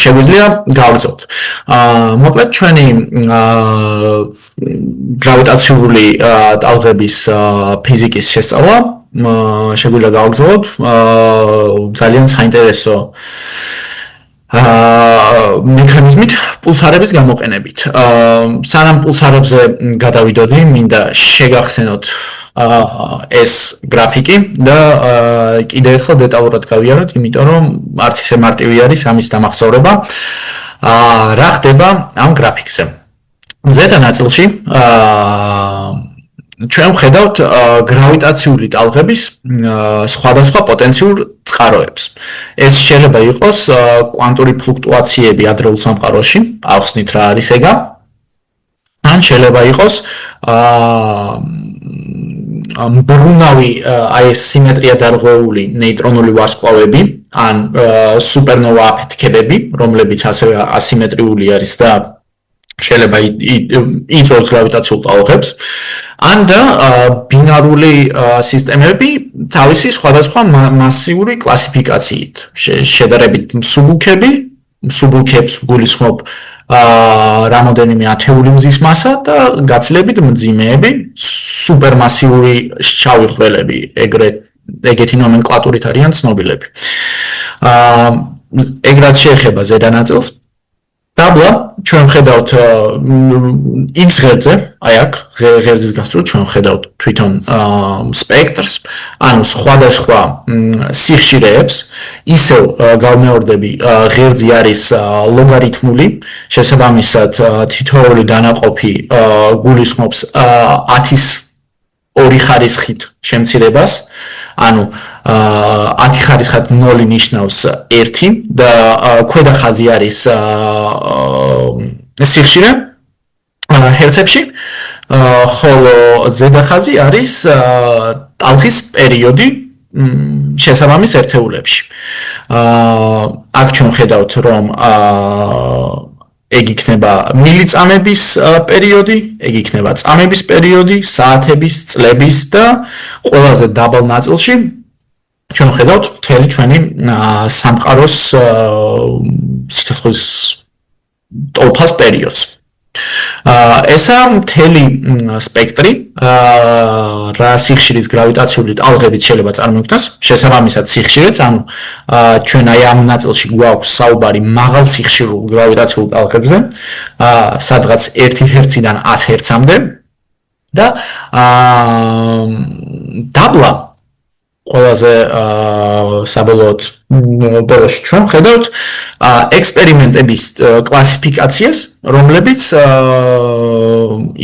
შეგვიძლია გავგრძელოთ. მოკლედ ჩვენი გრავიტაციული ტალღების ფიზიკის შესწავლა შეგვიძლია გავგრძელოთ ძალიან საინტერესო მექანიზმით პულსარების გამოყენებით. სანამ პულსარებზე გადავიდოდი, მინდა შეგახსენოთ ეს გრაფიკი და კიდევ ერთხელ დეტალურად გავიაროთ, იმიტომ რომ არც ისე მარტივი არის ამის დამახსოვრება. რა ხდება ამ გრაფიკზე? ზედა ნაწილში ჩვენ ვხედავთ გრავიტაციული ტალღების სხვადასხვა პოტენციურ წყაროებს. ეს შეიძლება იყოს კვანტური ფლუქტუაციები ადრეულ სამყაროში, ახსნით რა არის ეგა. ან შეიძლება იყოს მბრუნავი აი ეს სიმეტრია დარღვეული ნეიტრონული ვარსკვლავები, ან სუპერნოვა აფეთქებები, რომლებიც ასევე ასიმეტრიული არის და შეიძლება იწვევს გრავიტაციულ ტალღებს, ან და ბინარული სისტემები თავისი სხვადასხვა მასიური კლასიფიკაციით. შედარებით მსუბუქებს გულისხმობ რამოდენიმე ათეული მზის მასა და გაცილებით მძიმეები, სუპერმასიური შავი ხვრელები, ეგეთი ნომენკლატურით არიან ცნობილები. ეგ რაც შეეხება ზედა ნაწილს, დაბლა ჩვენ ვხედავთ X ღერძზე, აი აქ ღერძის გასწვრივ ჩვენ ვხედავთ თვითონ სპექტრს, ანუ სხვადასხვა სიხშირეებს, ისევ გავმეორდები ღერძი არის ლოგარითმული, შესაბამისად თითოეული დანაყოფი გულისხმობს 10-ის 2 ხარისხით შემცირებას, ანუ 10 ხარისხად 0 ნიშნავს 1 და ქვედა ხაზი არის სიხშირე ჰერცებში, ხოლო ზედა ხაზი არის ტალღის პერიოდი შესაბამის ერთეულებში. აქ ჩვენ ხედავთ, რომ ეგ იქნება მილიწამების პერიოდი, ეგ იქნება წამების პერიოდი, საათების, წლების და ყველაზე დაბალ ნაწილში ჩვენ ხედავთ მთელი ჩვენი სამყაროს სიცოცხლის ტოლფას პერიოდს. ესა მთელი სპექტრი რა სიხშირის გრავიტაციული ტალღებით შეიძლება წარმოიქმნას, შესაბამისად სიხშირეც, ანუ ჩვენ აი ამ ნაწილში გვაქვს საუბარი მაღალ სიხშირულ გრავიტაციულ ტალღებზე, სადღაც 1 ჰერციდან 100 ჰერცამდე და დაბლა ყველაზე საბოლოოდ ბოლოში ჩვენ ვხედავთ ექსპერიმენტების კლასიფიკაციას, რომლებიც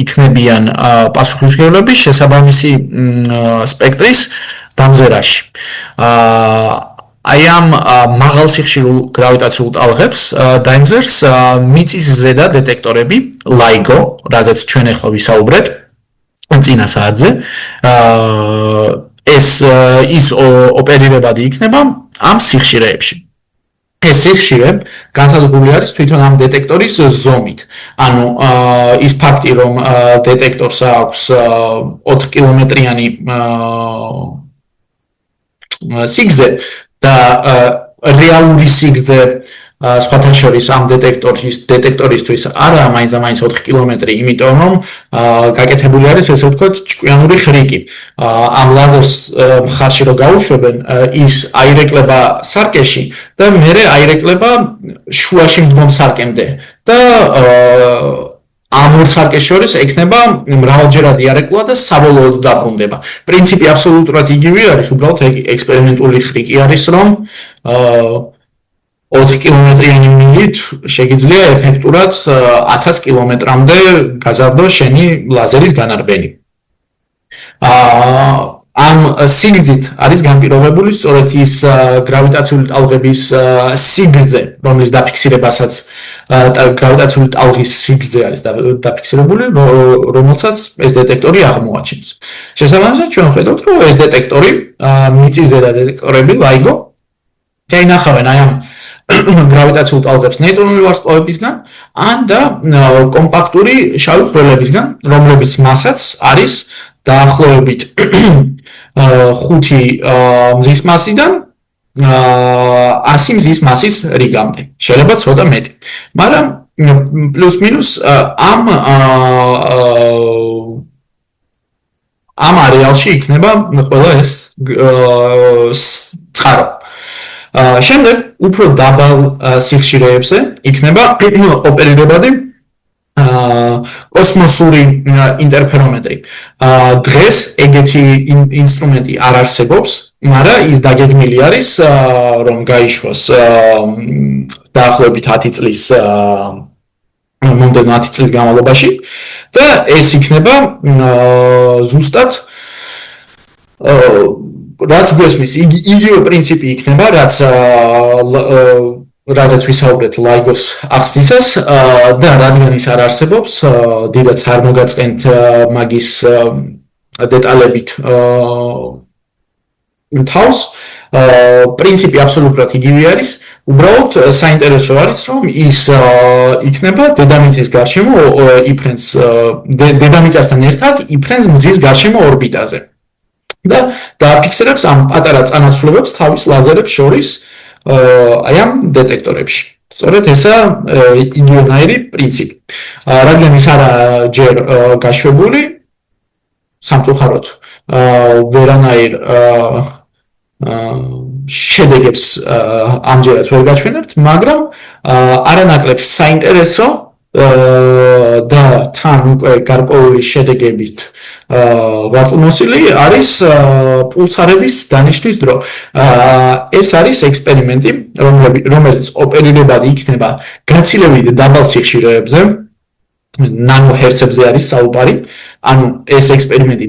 იქნებიან პასუხისმგებლობის შესაბამისი სპექტრის დამზერაში. აი ამ მაღალ სიხშირულ გრავიტაციულ ტალღებს დაიმზერს მიწის ზედა დეტექტორები, LIGO, რაზეც ჩვენ ახლა ვისაუბრეთ წინა საათზე. ეს ის ოპერირებადი იქნება ამ სიხშირეებში. ეს სიხშირე განსაზღვრული არის თვითონ ამ დეტექტორის ზომით. ანუ ის ფაქტი, რომ დეტექტორს აქვს 4 კილომეტრიანი სიგრძე და რეალური სიგრძე სხვათა შორის ამ დეტექტორისთვის არა მაინც 4 კილომეტრი, იმიტომ რომ გაკეთებული არის ესე ვთქვათ ჭკვიანური ხრიკი. ამ ლაზერს მხარში რო გაუშვებენ, ის აირეკლება სარკეში და მერე აირეკლება შუაში მდგომ სარკემდე და ამ ორ სარკეს შორის ექნება მრავალჯერადი არეკლა და საბოლოოდ დაბრუნდება. პრინციპი აბსოლუტურად იგივე არის, უბრალოდ ექსპერიმენტული ხრიკი არის, რომ 4 კილომეტრიანი მილით შეგიძლია ეფექტურად 1000 კილომეტრამდე გაზარდო შენი ლაზერის განარბენი. ამ სიგრძით არის განპირობებული სწორედ ის გრავიტაციული ტალღების სიგრძე, რომლის დაფიქსირებასაც გრავიტაციული ტალღის სიგრძე არის დაფიქსირებული, რომელსაც ეს დეტექტორი აღმოაჩენს. შესაბამისად, ჩვენ ვხედავთ, რომ ეს დეტექტორი, მიწის ზედა დეტექტორები, LIGO, გაინახავენ აი ამ გრავიტაციულ ტალღებს ნეიტრონული ვარსკვლავებისგან, ან და კომპაქტური შავი ხვრელებისგან, რომლებიც მასაც არის დაახლოებით 5 მზის მასიდან 100 მზის მასის რიგამდე. შეიძლება ცოტა მეტი. მაგრამ პლუს მინუს ამ არეალში იქნება ყველა ეს წყარო. შემდეგ უფრო დაბალ სიხშირეებზე იქნება ოპერირებადი კოსმოსური ინტერფერომეტრი. დღეს ეგეთი ინსტრუმენტი არ არსებობს, მაგრამ ის დაგეგმილი არის, რომ გაიშვას დაახლოებით 10 წლის მომდევნო 10 წლის განმავლობაში და ეს იქნება ზუსტად რაც გვესმის იგივე პრინციპი იქნება, რაზეც ვისაუბრეთ LIGO-ს ახსნისას და რადგან ის არ არსებობს, დიდად არ მოგაწყენთ მაგის დეტალებით თავს, პრინციპი აბსოლუტურად იგივე არის, უბრალოდ საინტერესო არის, რომ ის იქნება დედამიწის გარშემო იფრენს დედამიწასთან ერთად იფრენს მზის გარშემო ორბიტაზე. და დააფიქსირებს ამ პატარა წანაცვლებებს თავის ლაზერებს შორის აი ამ დეტექტორებში. სწორედ ესა იგივენაირი პრინციპი. რადგან ის არა ჯერ გაშვებული, სამწუხაროდ ვერანაირ შედეგებს ამჯერად ვერ გაჩვენებთ, მაგრამ არანაკლებ საინტერესო და თან უკვე გარკვეული შედეგებით ვარწმუნოსილი არის პულსარების დანიშნვის დრო. ეს არის ექსპერიმენტი, რომელიც ოპერირებადი იქნება გაცილებით დაბალ სიხშირეებზე, ნანოჰერცებზე არის საუბარი. ანუ ეს ექსპერიმენტი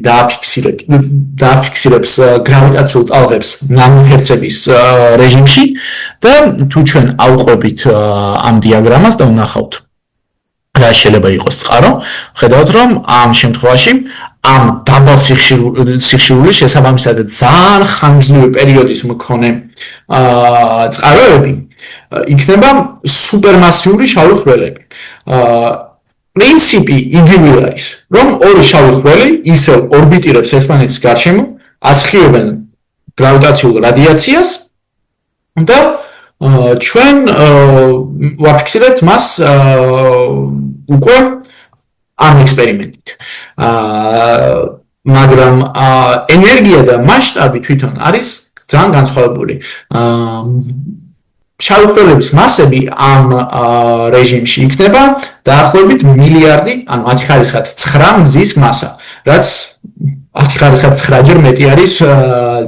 დააფიქსირებს გრავიტაციულ ტალღებს ნანოჰერცების რეჟიმში და თუ ჩვენ ავყვებით ამ დიაგრამას და ვნახავთ რა შეიძლება იყოს წყარო, ხედავთ რომ ამ შემთხვევაში ამ დაბალ სიხშირული შესაბამისად ძალიან ხანგრძლივი პერიოდის მქონე წყაროები იქნება სუპერმასიური შავი ხვრელები. პრინციპი იგივე არის, რომ ორი შავი ხვრელი ისევ ორბიტირებს ერთმანეთის გარშემო, ასხივებენ გრავიტაციულ რადიაციას და ჩვენ ვაფიქსირებთ მას უკვე ამ ექსპერიმენტით. მაგრამ ენერგია და მასშტაბი თვითონ არის ძალიან განსხვავებული. შავი ხვრელების მასები ამ რეჟიმში იქნება დაახლოებით მილიარდი, ანუ 10 ხარისხად 9 მზის მასა, რაც 10 ხარისხად 9-ჯერ მეტი არის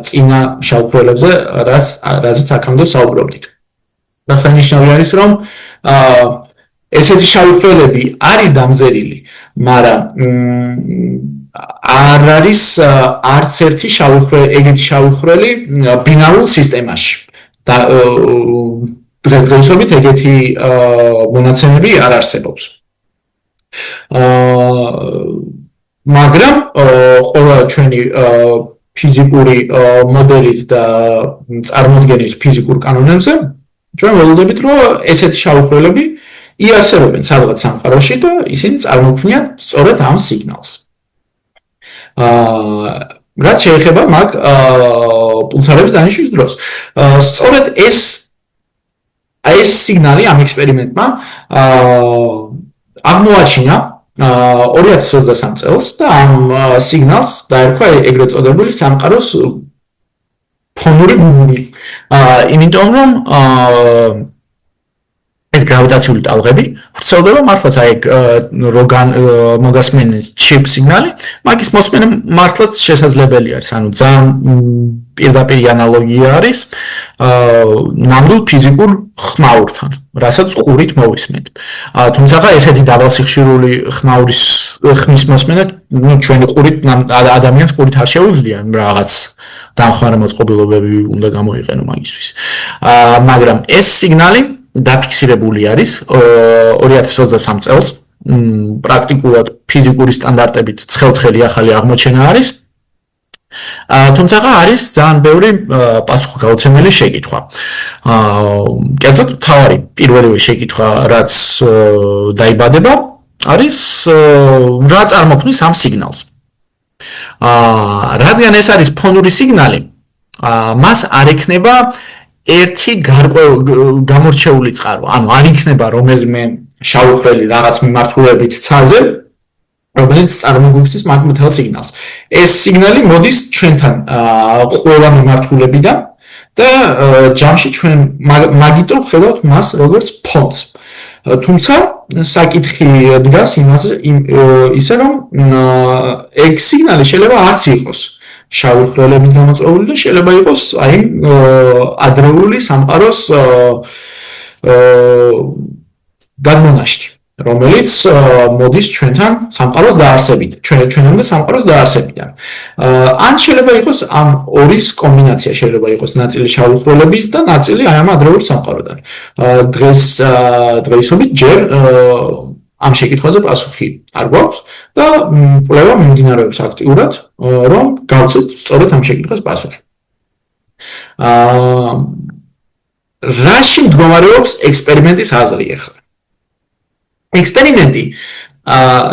წინა შავ ხვრელებზე, რაზეც აქამდე საუბრობდით. აღსანიშნავი არის, რომ ესეთი შავი ხვრელები არის დამზერილი, მაგრამ არ არის არც ერთი ეგეთი შავი ხვრელი ბინარულ სისტემაში. დღესდღეობით ეგეთი მონაცემები არ არსებობს. მაგრამ ყველა ჩვენი ფიზიკური მოდელით და წარმოდგენით ფიზიკურ კანონებზე ჩვენ ველოდებით, რომ ესეთი შავი ხვრელები იარსებებენ სადღაც სამყაროში და ისინი წარმოქმნიან სწორედ ამ სიგნალს. რაც შეეხება მაგ პულსარების დანიშნვის დროს. სწორედ ეს სიგნალი ამ ექსპერიმენტმა აღმოაჩინა 2023 წელს და ამ სიგნალს დაერქვა ეგრეთ წოდებული სამყაროს ფონური ბუმბული. იმიტომ რომ ეს გრავიტაციული ტალღები ვრცელდება მართლაც აი როგან მოგასმენთ ჩიპ სიგნალი, მაგის მოსმენა მართლაც შესაძლებელი არის. ანუ ძალიან პირდაპირი ანალოგია არის ნამდვილ ფიზიკურ ხმაურთან, რასაც ყურით მოვისმენთ. თუმცა ესეთი დაბალსიხშირული ხმის მოსმენა ჩვენი ყურით ადამიანს ყურით არ შეუძლია, რაღაც დამხმარე მოწყობილობები უნდა გამოიყენო მაგისთვის. მაგრამ ეს სიგნალი დაფიქსირებული არის 2023 წელს, პრაქტიკულად ფიზიკური სტანდარტებით ცხელცხელი ახალი აღმოჩენა არის. თუმცა არის ძალიან ბევრი პასუხგაუცემელი შეკითხვა. კერძოდ თავარი პირველივე შეკითხვა, რაც დაიბადება, არის რა წარმოქმნის ამ სიგნალს. რადგან ეს არის ფონური სიგნალი, მას არ ექნება ერთი გამორჩეული წყარო, ანუ არ იქნება რომელიმე შავხრელი რაღაც მიმართულებით ცაზე, რომელიც წარმოგვიგვცეს მაგ მთელ სიგნალს. ეს სიგნალი მოდის ჩვენთან ყველა მიმართულებიდან და ჯამში ჩვენ მაგიტო ხედავთ მას როგორც ფონს. თუმცა საკითხი დგას ისე რომ ეგ სიგნალი შეიძლება არც იყოს შავი ხვრელებით გამოწვეული და შეიძლება იყოს აი ადრეული სამყაროს გადმონაშთი, რომელიც მოდის ჩვენთან სამყაროს დაარსებიდან, ჩვენამდე სამყაროს დაარსებიდან. ან შეიძლება იყოს ამ ორის კომბინაცია, შეიძლება იყოს ნაწილი შავი ხვრელების და ნაწილი აი ამ ადრეულ სამყაროდან. დღეისობით ჯერ ამ შეკითხვაზე პასუხი არ გვაქვს და კვლევა მიმდინარეობს აქტიურად, რომ გავცეთ სწორედ ამ შეკითხვას პასუხი. რაში მდგომარეობს ექსპერიმენტის აზრი ახლა? ექსპერიმენტი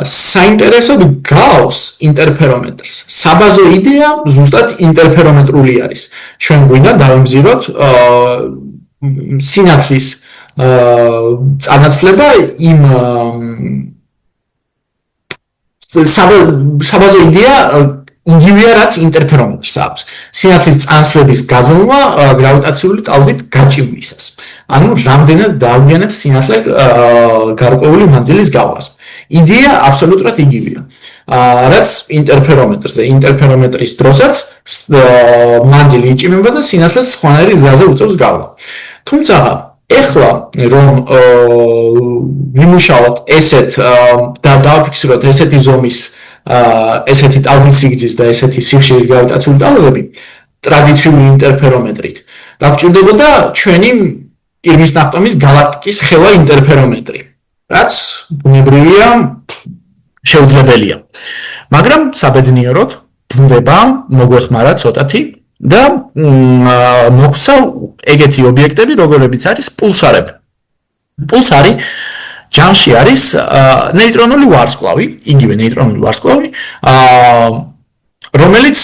საინტერესოდ გავს ინტერფერომეტრს. საბაზო იდეა ზუსტად ინტერფერომეტრული არის. ჩვენ გვინდა დავიმზიროთ სინათლის წანაცვლება იმ საბაზო იდეა იგივეა რაც ინტერფერომეტრს აქვს. სინათლის წანაცვლების გაზომვა გრავიტაციული ტალღით გაჭიმვისას. ანუ რამდენად დაუგიანებს სინათლე გარკვეული მანძილის გავლას. იდეა აბსოლუტურად იგივეა. რაც ინტერფერომეტრზე. ინტერფერომეტრის დროსაც მანძილი იჭიმება და სინათლეს სხვანაირი ზრაზე უწევს გავლა. თუმცა ეხლა რომ ვიმუშაოთ ესეთ და დავფიქსიროთ ესეთი ზომის ესეთი ტალღის სიგრძის და ესეთი სიხშირის გრავიტაციული ტალღები ტრადიციული ინტერფერომეტრით, დაგჭირდებოდა ჩვენი ირმის ნახტომის გალაქტიკის ხელა ინტერფერომეტრი, რაც ბუნებრივია შეუძლებელია. მაგრამ საბედნიეროდ ბრუნდება მოგვეხმარა ცოტათი და მოხსა ეგეთი ობიექტები, როგორებიც არის პულსარები. პულსარი ჯამში არის ნეიტრონული ვარსკვლავი, იგივე ნეიტრონული ვარსკვლავი, რომელიც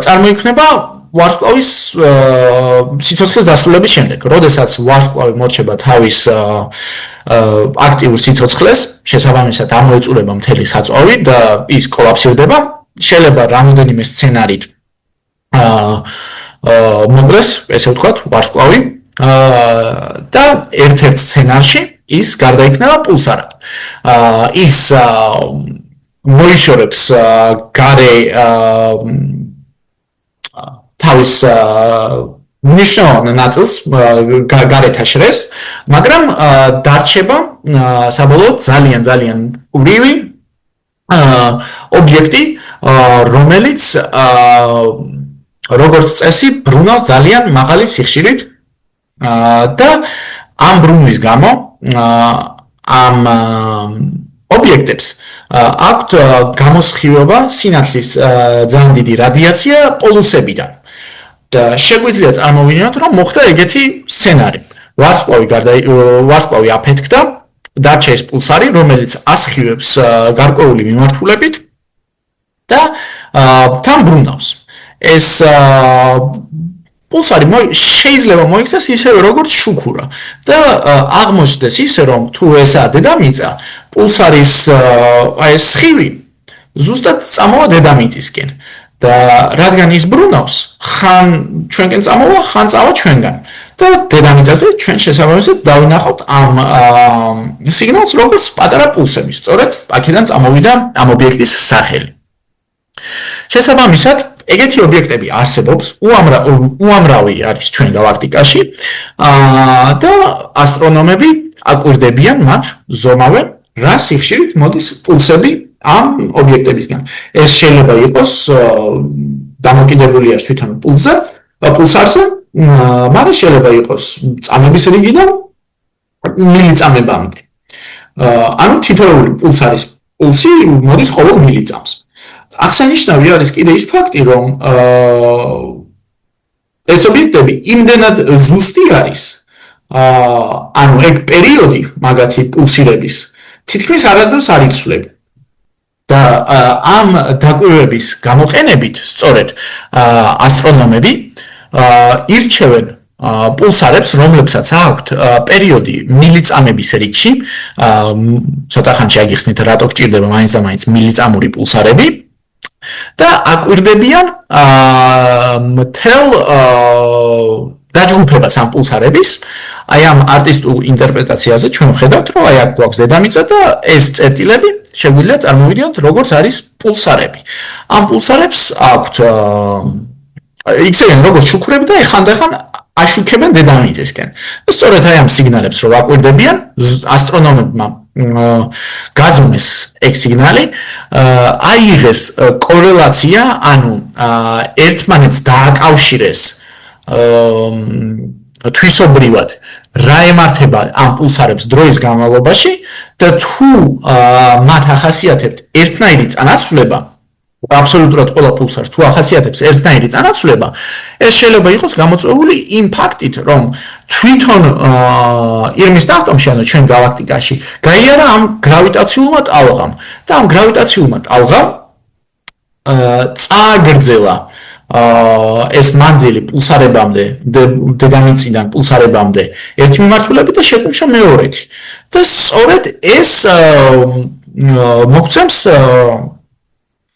წარმოიქმნება ვარსკვლავის სიცოცხლის დასრულების შემდეგ. როდესაც ვარსკვლავი მორჩება თავის აქტიურ სიცოცხლეს, შესაბამისად ამოეწურება მთელი საწვავი და ის კოლაფსირდება. შეიძლება რამოდენიმე სცენარით მოკლეს, ესე ვთქვათ, ვარსკვლავი და ერთ-ერთ სცენარში ის გარდაიქმნება პულსარად. ის მოიშორებს გარე თავის მნიშვნელოვან ნაწილს გარეთ აშრეს, მაგრამ დარჩება საბოლოოდ ძალიან ურივი ობიექტი, რომელიც როგორც წესი ბრუნავს ძალიან მაღალი სიხშირით და ამ ბრუნვის გამო ამ ობიექტებს აქვთ გამოსხივება სინათლის ძალიან დიდი რადიაცია პოლუსებიდან. და შეგვიძლია წარმოვიდგინოთ, რომ მოხდა ეგეთი სცენარი. ვარსკვლავი აფეთქდა, დარჩა ეს პულსარი, რომელიც ასხივებს გარკვეული მიმართულებით და თან ბრუნავს. ეს პულსარი შეიძლება მოიქცეს ისევე როგორც შუქურა და აღმოჩნდეს ისე რომ თუ ესაა დედამიწა, პულსარის ეს სხივი ზუსტად წამოვა დედამიწისკენ და რადგან ის ბრუნავს, ხან ჩვენკენ წამოვა, ხან წავა ჩვენგან და დედამიწაზე ჩვენ შესაბამისად დავინახავთ ამ სიგნალს როგორც პატარა პულსები, სწორედ აქედან წამოვიდა ამ ობიექტის სახელი. შესაბამისად ეგეთი ობიექტები არსებობს, უამრავი არის ჩვენ გალაქტიკაში და ასტრონომები აკვირდებიან მათ ზომავენ რა სიხშირით მოდის პულსები ამ ობიექტებისგან. ეს შეიძლება იყოს დამოკიდებული არის თვითონ პულსარზე, მაგრამ შეიძლება იყოს წამების რიგიდან მილიწამებამდე. ანუ თითოეული პულსარის პულსი მოდის ყოველ მილიწამს. აღსანიშნავი არის კიდე ის ფაქტი, რომ ეს ობიექტები იმდენად ზუსტი არის, ანუ ეგ პერიოდი მაგათი პულსირების თითქმის არასდროს არ იცვლება. და ამ დაკვირვების გამოყენებით სწორედ ასტრონომები ირჩევენ პულსარებს, რომლებსაც აქვთ პერიოდი მილიწამების რიგში, ცოტა ხანში აგიხსნით რატო გჭირდება მაინც და მაინც მილიწამური პულსარები და აკვირდებიან მთელ დაჯგუფებას ამ პულსარების, აი ამ არტისტულ ინტერპრეტაციაზე ჩვენ ვხედავთ, რომ აი აქ გვაქვს დედამიწა და ეს წერტილები შეგვიძლია წარმოვიდგინოთ, როგორც არის პულსარები. ამ პულსარებს აქვთ იქცევიან როგორც შუქურები და ხანდახან აშუქებენ დედამიწისკენ. სწორედ აი ამ სიგნალებს რო აკვირდებიან, ასტრონომებმა გაზომეს ეგ სიგნალი, აიღეს კორელაცია, ანუ ერთმანეთს დააკავშირეს თვისობრივად რა ემართება ამ პულსარებს დროის განმავლობაში და თუ მათ ახასიათებთ ერთნაირი წანაცვლება, აბსოლუტურად ყველა პულსარს თუ ახასიათებს ერთნაირი წანაცვლება, ეს შეიძლება იყოს გამოწვეული იმ ფაქტით, რომ თვითონ ირმის ნახტომში, ანუ ჩვენ გალაქტიკაში, გაიარა ამ გრავიტაციულმა ტალღამ და ამ გრავიტაციულმა ტალღამ წააგრძელა ეს მანძილი პულსარებამდე, დედამიწიდან პულსარებამდე ერთი მიმართულებით და შექმნა მეორეთი. და სწორედ ეს მოგცემს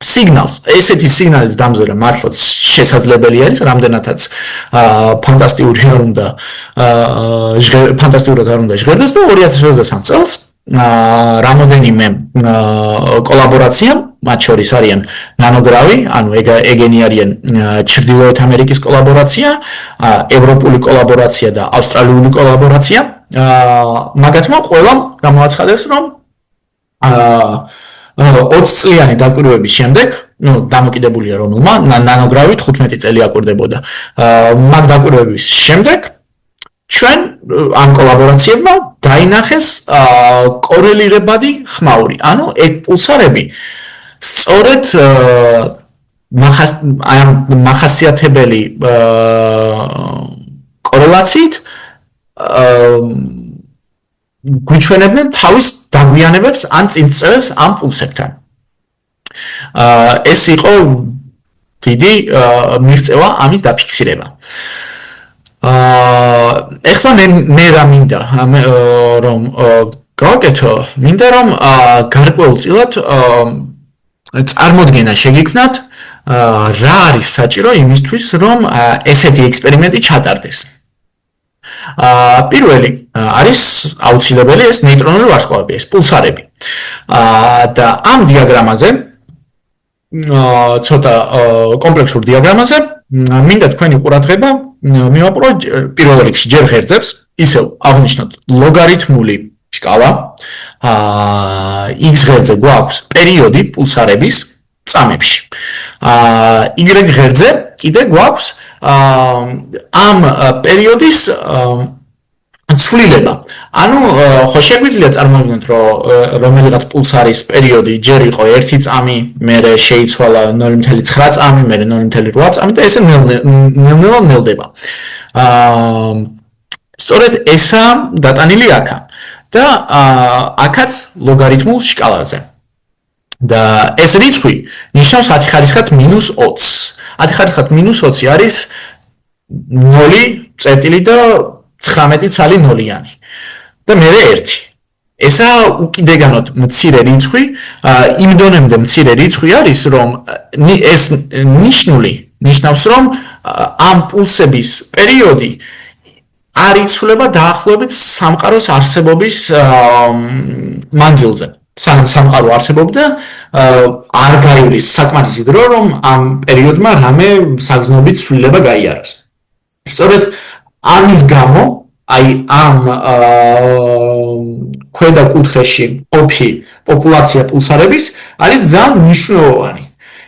სიგნალს. ესეთი სიგნალის დამზადება მართლაც შესაძლებელი არის, რამდენადაც ფანტასტიკურად არ უნდა ჟღერდეს და 2023 წელს რამოდენიმე კოლაბორაცია, მათ შორის არიან ნანოგრავი, ანუ ეგენი არიან ჩრდილოეთ ამერიკის კოლაბორაცია, ევროპული კოლაბორაცია და ავსტრალიული კოლაბორაცია. მაგათმა ყველამ გამოაცხადეს, რომ 20 წლიანი დაკვირვების შემდეგ, დამოკიდებულია რომელმა, ნანოგრავი 15 წელი აკვირდებოდა. მაგ დაკვირვების შემდეგ ჩვენ ამ კოლაბორაციებმა დაინახეს კორელირებადი ხმაური, ანუ ეგ პულსარები სწორედ მახასიათებელი კორელაციით გვიჩვენებდნენ თავის დაგვიანებებს ან წინწრებს ამ პულსებთან. ეს იყო დიდი მიღწევა ამის დაფიქსირება. ეხლა მე რა მინდა რომ გავაკეთო, მინდა რომ გარკვეულწილად წარმოდგენა შეგიქმნათ რა არის საჭირო იმისთვის, რომ ესეთი ექსპერიმენტი ჩატარდეს. პირველი არის აუცილებელი ეს ნეიტრონული ვარსკვლავები, ეს პულსარები. და ამ დიაგრამაზე, ცოტა კომპლექსურ დიაგრამაზე, მინდა თქვენი ყურადღება მივაპყრო პირველ რიგში ჯერ ღერძებს, ისევ აღნიშნოთ ლოგარითმული შკალა. X ღერძზე გვაქვს პერიოდი პულსარების წამებში. Y ღერძზე კიდე გვაქვს ამ პერიოდის ცვლილება. ანუ ხო შეგვიძლია წარმოვიდგინოთ, რომ რომელიღაც პულსარის პერიოდი ჯერ იყო 1 წამი, მერე შეიცვალა 0.9 წამი, მერე 0.8 წამი და ესე ნელ-ნელა ნელდება. სწორედ ესაა დატანილი აქა. და აქაც ლოგარითმულ შკალაზე. და ეს რიცხვი ნიშნავს 10 ხარისხად -20. 10 ხარისხად -20 არის 0 წერტილი და 19 ცალი ნოლიანი. და მერე 1. ესა უკიდეგანოდ მცირე რიცხვი, იმ დონემდე მცირე რიცხვი არის, რომ ეს ნიშნული ნიშნავს, რომ ამ პულსების პერიოდი არ იცვლება დაახლოებით სამყაროს არსებობის მანძილზე. სანამ სამყარო არსებობდა, არ გაივლის საკმარისი დრო, რომ ამ პერიოდმა რამე საგრძნობი ცვლილება გაიაროს. სწორედ ამის გამო, აი ამ ქვედა კუთხეში ყოფი პოპულაცია პულსარების არის ძალიან მნიშვნელოვანი.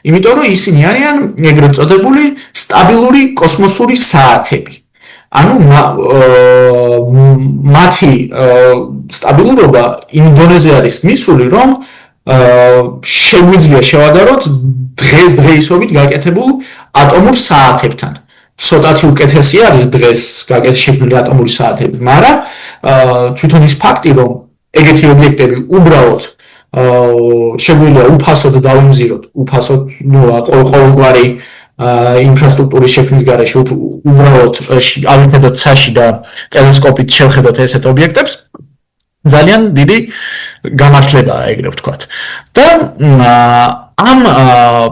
იმიტომ რომ ისინი არიან ეგრეთ წოდებული სტაბილური კოსმოსური საათები. ანუ მათი სტაბილურობა იმ დონეზე არის მისული, რომ შეგვიძლია შევადაროთ დღესდღეობით გაკეთებულ ატომურ საათებთან. ცოტათი უკეთესი არის დღეს შექმნილი ატომური საათები, მაგრამ თვითონ ის ფაქტი, რომ ეგეთი ობიექტები უბრალოდ შეგვიძლია უფასოდ დავიმზიროთ, უფასოდ ყოველგვარი ინფრასტრუქტურის შექმნის გარეშე უბრალოდ ავიხედოთ ცაში და ტელესკოპით შევხედოთ ესეთ ობიექტებს ძალიან დიდი გამართლებაა ეგრე ვთქვათ. და ამ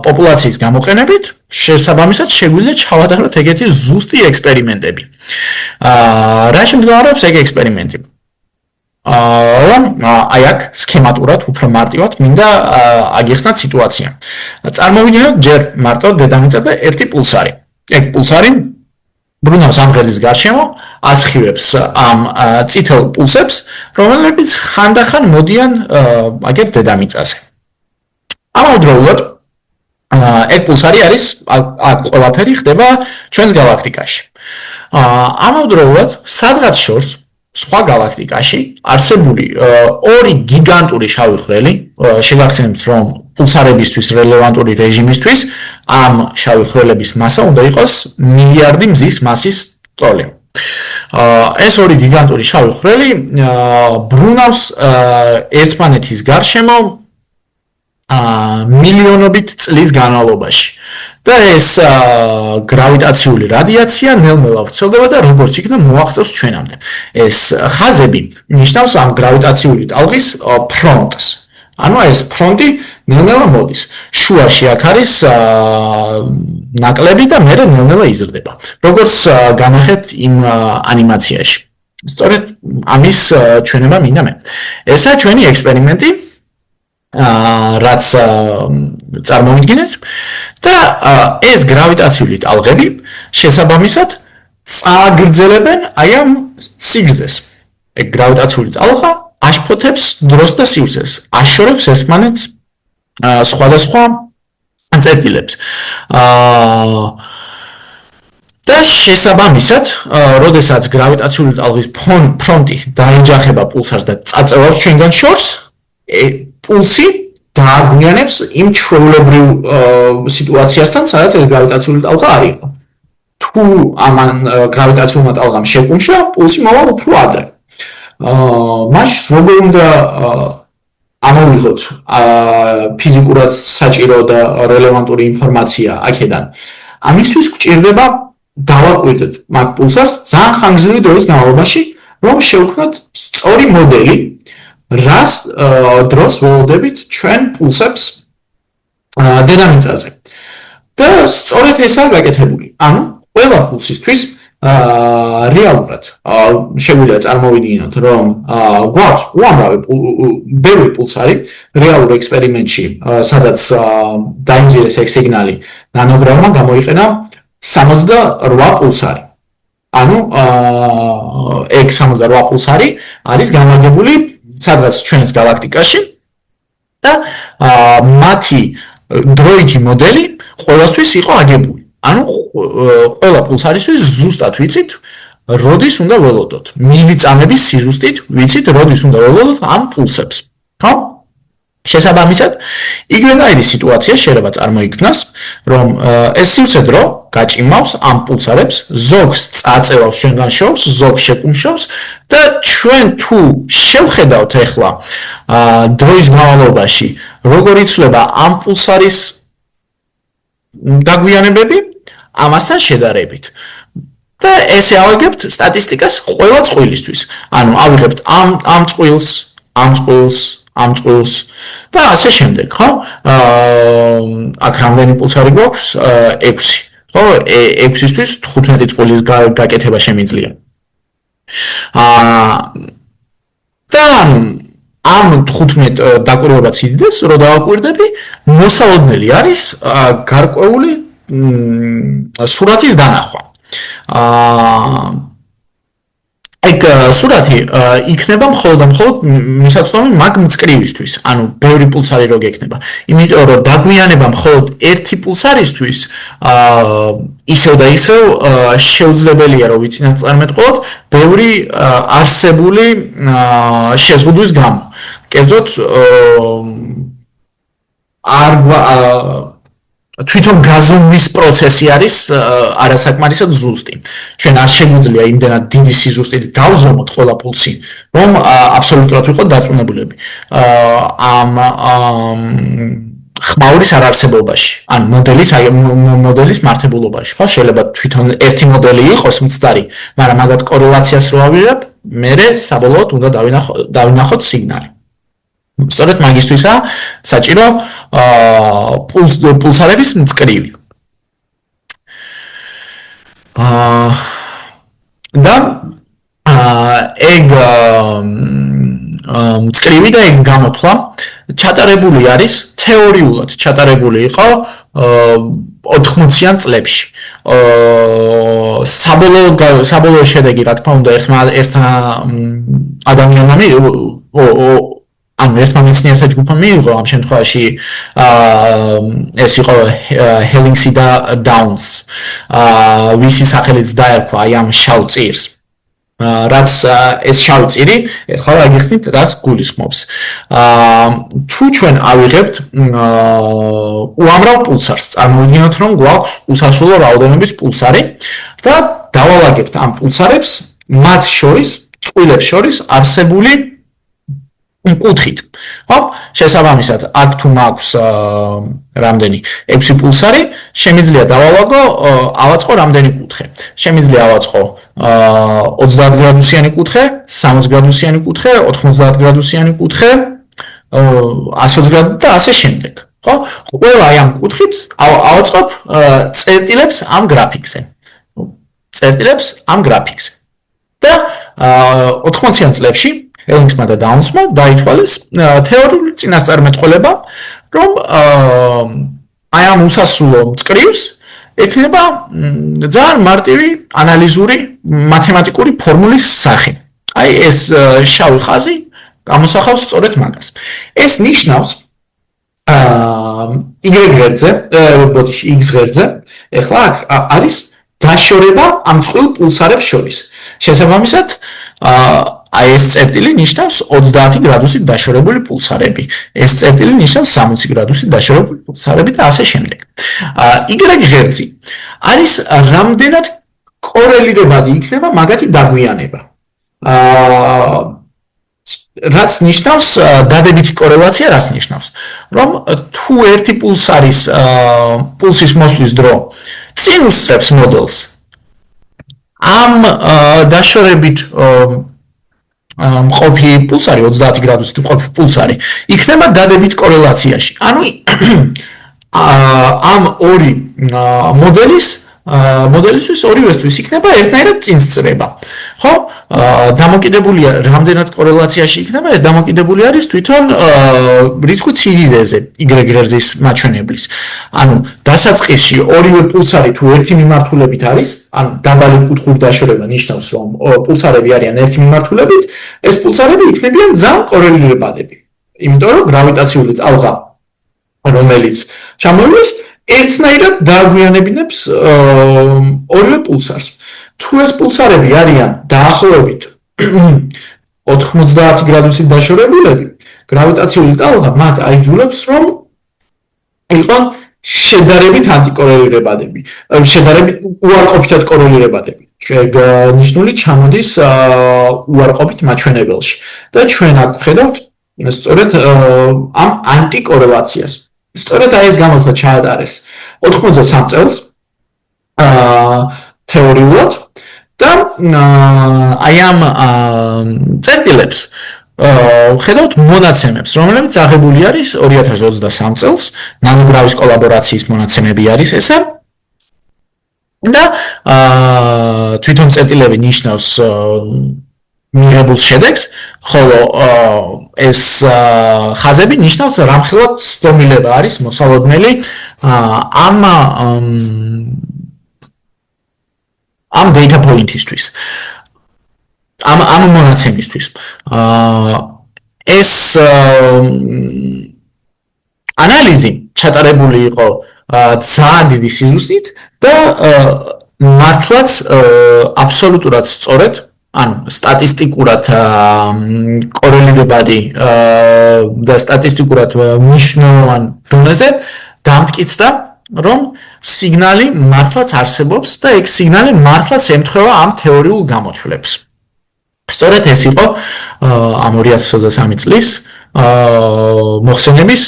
პოპულაციის გამოყენებით შესაბამისად შეგვიძლია ჩავატაროთ ეგეთი ზუსტი ექსპერიმენტები. რა შემდგარობს ეგ ექსპერიმენტი? აი აქ სქემატურად უფრო მარტივად მინდა აგიხსნათ სიტუაცია. წარმოვიდგინოთ ჯერ მარტო დედამიწა და ერთი პულსარი. ეგ პულსარი ბრუნავს ამ ღერძის გარშემო, ასხივებს ამ წითელ პულსებს, რომლებიც ხანდახან მოდიან აგერ დედამიწაზე. ამავდროულად ეგ პულსარი არის აქ ყველაფერი ხდება ჩვენს გალაქტიკაში. ამავდროულად სადღაც შორს სხვა გალაქტიკაში არსებული ორი გიგანტური შავი ხვრელი, შეგახსენებთ რომ პულსარებისთვის რელევანტური რეჟიმისთვის ამ შავი ხვრელების მასა უნდა იყოს მილიარდი მზის მასის ტოლი. ეს ორი გიგანტური შავი ხვრელი ბრუნავს ერთმანეთის გარშემო მილიონობით წლის განმავლობაში. და ეს გრავიტაციული რადიაცია ნელ-ნელა ვრცელდება და როგორც იქნა მოაღწევს ჩვენამდე. ეს ხაზები ნიშნავს ამ გრავიტაციული ტალღის ფრონტს. ანუ ეს ფრონტი ნელ-ნელა მოდის. შუაში აქ არის ნაკლები და მერე ნელ-ნელა იზრდება. როგორც განახეთ იმ ანიმაციაში. სწორედ ამის ჩვენება მინდა მე. ესაა ჩვენი ექსპერიმენტი. რაც წარმოვიდგინეთ და ეს გრავიტაციული ტალღები შესაბამისად წააგრძელებენ აი ამ სიგრძეს. ეგ გრავიტაციული ტალღა აშფოთებს დროს და სივრცეს, აშორებს ერთმანეთს სხვადასხვა წერტილებს. და შესაბამისად, როდესაც გრავიტაციული ტალღის ფრონტი დაეჯახება პულსარს და წაწევავს ჩვენგან შორს, პულსი დააგვიანებს იმ ჩვეულებრივ სიტუაციასთან, სადაც ეს გრავიტაციული ტალღა არ იყო. თუ ამან გრავიტაციულმა ტალღამ შეკუმშა, პულსი მოვა უფრო ადრე. მაშინ როგორ უნდა ამოვიღოთ ფიზიკურად საჭირო და რელევანტური ინფორმაცია აქედან? ამისთვის გვჭირდება დავაკვირდეთ მაგ პულსარს ძალიან ხანგრძლივი დროის განმავლობაში, რომ შევქმნათ სწორი მოდელი, რას დროს ველოდებით ჩვენ პულსებს დედამიწაზე. და სწორედ ესაა გაკეთებული. ანუ ყველა პულსისთვის რეალურად შეგვიძლია წარმოვიდგინოთ, რომ გვაქვს უამრავი ბევრი პულსარი რეალურ ექსპერიმენტში, სადაც დაიმზირეს ეგ სიგნალი, ნანოგრამმა გამოიყენა 68 პულსარი. ანუ ეგ 68 პულსარი არის განლაგებული სადღაც ჩვენს გალაქტიკაში და მათი დროითი მოდელი ყველასთვის იყო აგებული. ანუ ყველა პულსარისთვის ზუსტად ვიცით, როდის უნდა ველოდოთ. მილიწამების სიზუსტით ვიცით, როდის უნდა ველოდოთ ამ პულსებს. ხო? შესაბამისად, იგივენაირი სიტუაცია შეიძლება წარმოიქმნას, რომ ეს სივრცე-დრო გაჭიმავს ამ პულსარებს, ზოგს წაწევავს ჩვენგან შორს, ზოგს შეკუმშავს და ჩვენ თუ შევხედავთ ახლა დროის განმავლობაში, როგორ იცვლება ამ პულსარის დაგვიანებები, ამასთან შედარებით. და ესე ავიღებთ სტატისტიკას ყველა წყვილისთვის. ანუ ავიღებთ ამ წყვილს, ამ წყვილს, ამ წყვილს და ასე შემდეგ, ხო? აქ რამდენი პულსარი გვაქვს? 6. ხო, 6-ისთვის 15 წყვილის გაკეთება შემიძლია. და ამ 15 დაკვირვება სიდიდეს, რო დავაკვირდები, მოსალოდნელი არის გარკვეული სურათის დანახვა. ეგ სურათი იქნება მხოლოდ მისაწვდომი მაგ მწკრივისთვის, ანუ ბევრი პულსარი რო გექნება. იმიტომ რომ დაგვიანება მხოლოდ ერთი პულსარისთვის ისევ და ისევ შეუძლებელია, რომ ვიცინათ წარმეტყველოთ, ბევრი არსებული შეზღუდვის გამო. კერძოდ თვითონ გაზომვის პროცესი არის არასაკმარისად ზუსტი. ჩვენ არ შეგვიძლია იმდენად დიდი სიზუსტით გავზომოთ ყველა პულსი, რომ აბსოლუტურად ვიყოთ დარწმუნებულები. ამ ხმაურის არარსებობაში, ან მოდელის მართებულობაში, ხო? შეიძლება თვითონ ერთი მოდელი იყოს მცდარი, მაგრამ მაგათ კორელაციას რო ავიღებ, მერე საბოლოოდ უნდა დავინახოთ სიგნალი. სწორედ მაგისთვისაა საჭირო პულსარების მწკრივი. და ეგ მწკრივი და ეგ გამოთვლა ჩატარებული არის თეორიულად ჩატარებული იყო 80-იან წლებში. საბოლოო შედეგი, რა თქმა უნდა, ერთმა ადამიანმა ანუ ერთმა მეცნიერთა ჯგუფმა მიიღო ამ შემთხვევაში ეს იყო ჰელინგსი და დაუნს, ვისი სახელიც დაერქვა აი ამ შავ წირს. რაც ეს შავი წირი ახლა აგიხსნით რას გულისხმობს. თუ ჩვენ ავიღებთ უამრავ პულსარს, წარმოვიდგინოთ რომ გვაქვს უსასრულო რაოდენობის პულსარი და დავალაგებთ ამ პულსარებს მათ შორის, წყვილებს შორის არსებული კუთხით. ხო? შესაბამისად, აქ თუ მაქვს რამდენი 6 პულსარი, შემიძლია ავაწყო რამდენი კუთხე. შემიძლია ავაწყო 30 გრადუსიანი კუთხე, 60 გრადუსიანი კუთხე, 90 გრადუსიანი კუთხე, 120 გრადუსიანი და ასე შემდეგ. ხო? ყველა აი ამ კუთხით ავაწყობ წერტილებს ამ გრაფიკზე. და 80-იან წლებში ჰელინგსმა და დაუნსმა დაითვალეს თეორიული წინასწარმეტყველება, რომ აი ამ უსასრულო მწკრივს ექნება ძალიან მარტივი ანალიზური მათემატიკური ფორმულის სახე. აი ეს შავი ხაზი გამოსახავს სწორედ მაგას. ეს ნიშნავს X ღერძზე, ეხლა აქ არის დაშორება ამ წყვილ პულსარებს შორის. შესაბამისად, აი ეს წერტილი ნიშნავს 30 გრადუსით დაშორებული პულსარები. ეს წერტილი ნიშნავს 60 გრადუსით დაშორებული პულსარები და ასე შემდეგ. Y ღერძი არის რამდენად კორელირებადი იქნება მაგათი დაგვიანება. რაც ნიშნავს დადებითი კორელაცია, რას ნიშნავს? რომ თუ ერთი პულსის მოსვლის დრო წინ უსწრებს მოდელს, ამ დაშორებით მყოფი პულსარი 30 გრადუსით მყოფი პულსარი იქნება დადებით კორელაციაში. ანუ ამ ორი მოდელისთვის ორივესთვის იქნება ერთნაირად წინსწრება. ხო? დამოკიდებულია რამდენად კორელაციაში იქნება, ეს დამოკიდებული არის თვითონ რიცხვი ციდიდეზე, Y ღერძის მაჩვენებლის. ანუ დასაწყისში ორივე პულსარი თუ ერთი მიმართულებით არის, ანუ დაბალი კუთხური დაშორება ნიშნავს, რომ პულსარები არიან ერთი მიმართულებით, ეს პულსარები იქნებიან ძალიან კორელირებადები. იმიტომ რომ გრავიტაციული ტალღა, რომელიც ჩამოივლის, ერთნაირად დააგვიანებინებს ორივე პულსარს. თუ ეს პულსარები არიან დაახლოებით 90 გრადუსით დაშორებულები, გრავიტაციული ტალღა მათ აიძულებს, რომ იყონ შედარებით ანტიკორელირებადები, შედარებით უარყოფითად კორელირებადები. ნიშნული ჩამოდის უარყოფით მაჩვენებელში. და ჩვენ აქ ვხედავთ სწორედ ამ ანტიკორელაციას. სწორედ აი ეს გამოთვლა ჩაატარეს 83 წელს თეორიულად და აი ამ წერტილებს ვხედავთ მონაცემებს, რომლებიც აღებული არის 2023 წელს, ნანოგრავის კოლაბორაციის მონაცემები არის ესა. და თვითონ წერტილები ნიშნავს მიღებულ შედეგს, ხოლო ეს ხაზები ნიშნავს რამხელა ცდომილება არის მოსალოდნელი ამ data point-ისთვის. ამ მონაცემისთვის. ეს ანალიზი ჩატარებული იყო ძალიან დიდი სიზუსტით და მართლაც აბსოლუტურად სწორედ, ანუ სტატისტიკურად კორელირებადი და სტატისტიკურად მნიშვნელოვან დონეზე დამტკიცდა, რომ სიგნალი მართლაც არსებობს და ეგ სიგნალი მართლაც ემთხვევა ამ თეორიულ გამოთვლებს. სწორედ ეს იყო ამ 2023 წლის მოხსენების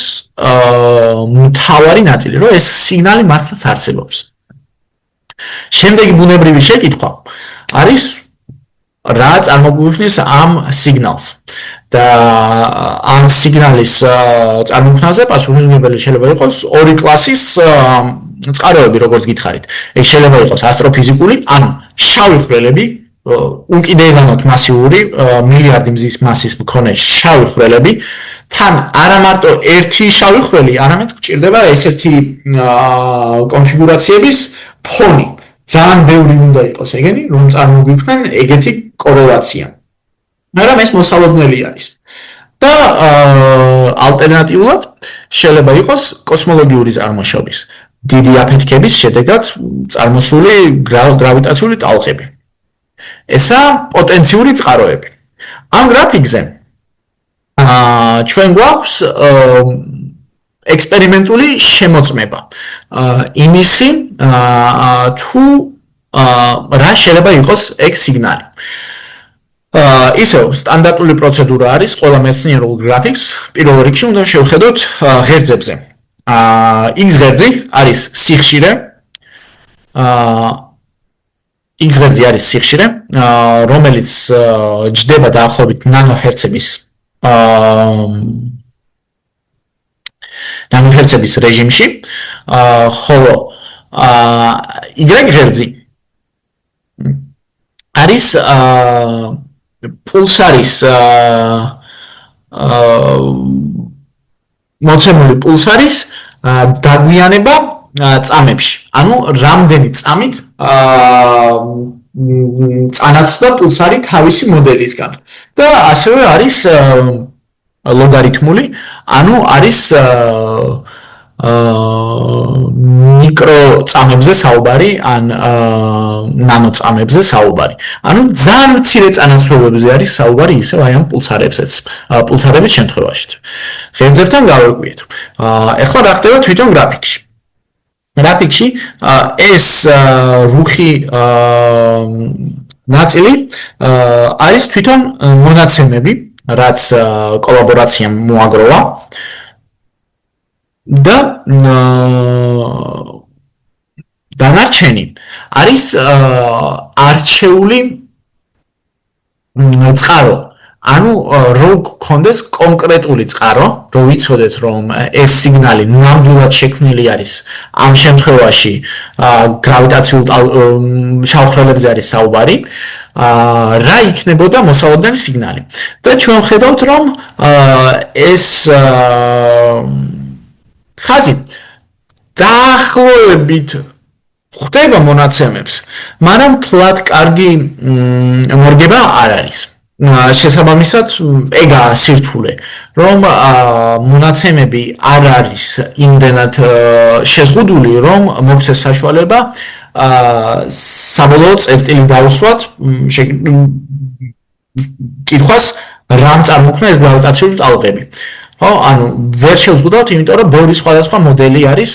მთავარი ნაწილი, რომ ეს სიგნალი მართლაც არსებობს. შემდეგი ბუნებრივი შეკითხვა არის რა წარმოგვიქმნის ამ სიგნალს და ამ სიგნალის წარმოქმნაზე პასუხისმგებელი შეიძლება იყოს ორი კლასის წყაროები, როგორც გითხარით. ეს შეიძლება იყოს ასტროფიზიკული, ანუ შავი ხვრელები, უკიდეელანოთ მასიური, მილიარდი მზის მასის მქონე შავი ხვრელები, თან არა მარტო ერთი შავი ხვრელი, არამედ გჭირდება ესეთი კონფიგურაციების ფონი. ძალიან ბევრი უნდა იყოს ეგენი, რომ წარმოგვიქმნან ეგეთი კორელაცია. მაგრამ ეს მოსალოდნელი არის. და ალტერნატიულად შეიძლება იყოს კოსმოლოგიური წარმოშობის, დიდი აფეთქების შედეგად წარმოსული გრავიტაციული ტალღები. ესა პოტენციური წყაროები. ამ გრაფიკზე ჩვენ გვაქვს ექსპერიმენტული შემოწმება იმისი თუ რა შეიძლება იყოს ეგ სიგნალი. ისევ სტანდარტული პროცედურა არის ყველა მეცნიერულ გრაფიკს პირველ რიგში უნდა შევხედოთ ღერძებზე. X ღერძი არის სიხშირე, X ღერძი არის სიხშირე, რომელიც ჯდება დაახლოებით ნანოჰერცების რეჟიმში, ხოლო Y ღერძი არის პულსარის მოცემული პულსარის დაგვიანება წამებში. ანუ რამდენი წამით წანაცვლდა პულსარი თავისი მოდელისგან. და ასევე არის ლოგარითმული, ანუ არის მიკრო წამებზე საუბარი, ან ნანო წამებზე საუბარი. ანუ ძალიან მცირე წანაცვლებებზე არის საუბარი ისევ აი ამ პულსარების შემთხვევაში. ღერძებთან გავეკვიეთ. ეხლა რა ხდება თვითონ გრაფიკში. გრაფიკში ეს რუხი ნაწილი არის თვითონ მონაცემები, რაც კოლაბორაციამ მოაგროვა. და დანარჩენი არის არჩეული წყარო. ანუ რო გქონდეს კონკრეტული წყარო, რო ვიცოდეთ რომ ეს სიგნალი ნამდვილად შექმნილი არის, ამ შემთხვევაში გრავიტაციულ შავხვრელებზე არის საუბარი, რა იქნებოდა მოსალოდნელი სიგნალი. და ჩვენ ვხედავთ რომ ეს ხაზი დაახლოებით ხვდება მონაცემებს, მაგრამ თლად კარგი მორგება არ არის. შესაბამისად, ეგაა სირთულე, რომ მონაცემები არ არის იმდენად შეზღუდული, რომ მოგცეს საშუალება საბოლოო წერტილი დაუსვათ კითხვას რამ წარმოქმნა ეს გრავიტაციული ტალღები. ხო, ანუ ვერ შევზღუდავთ, იმიტომ რომ ბევრი სხვადასხვა მოდელი არის,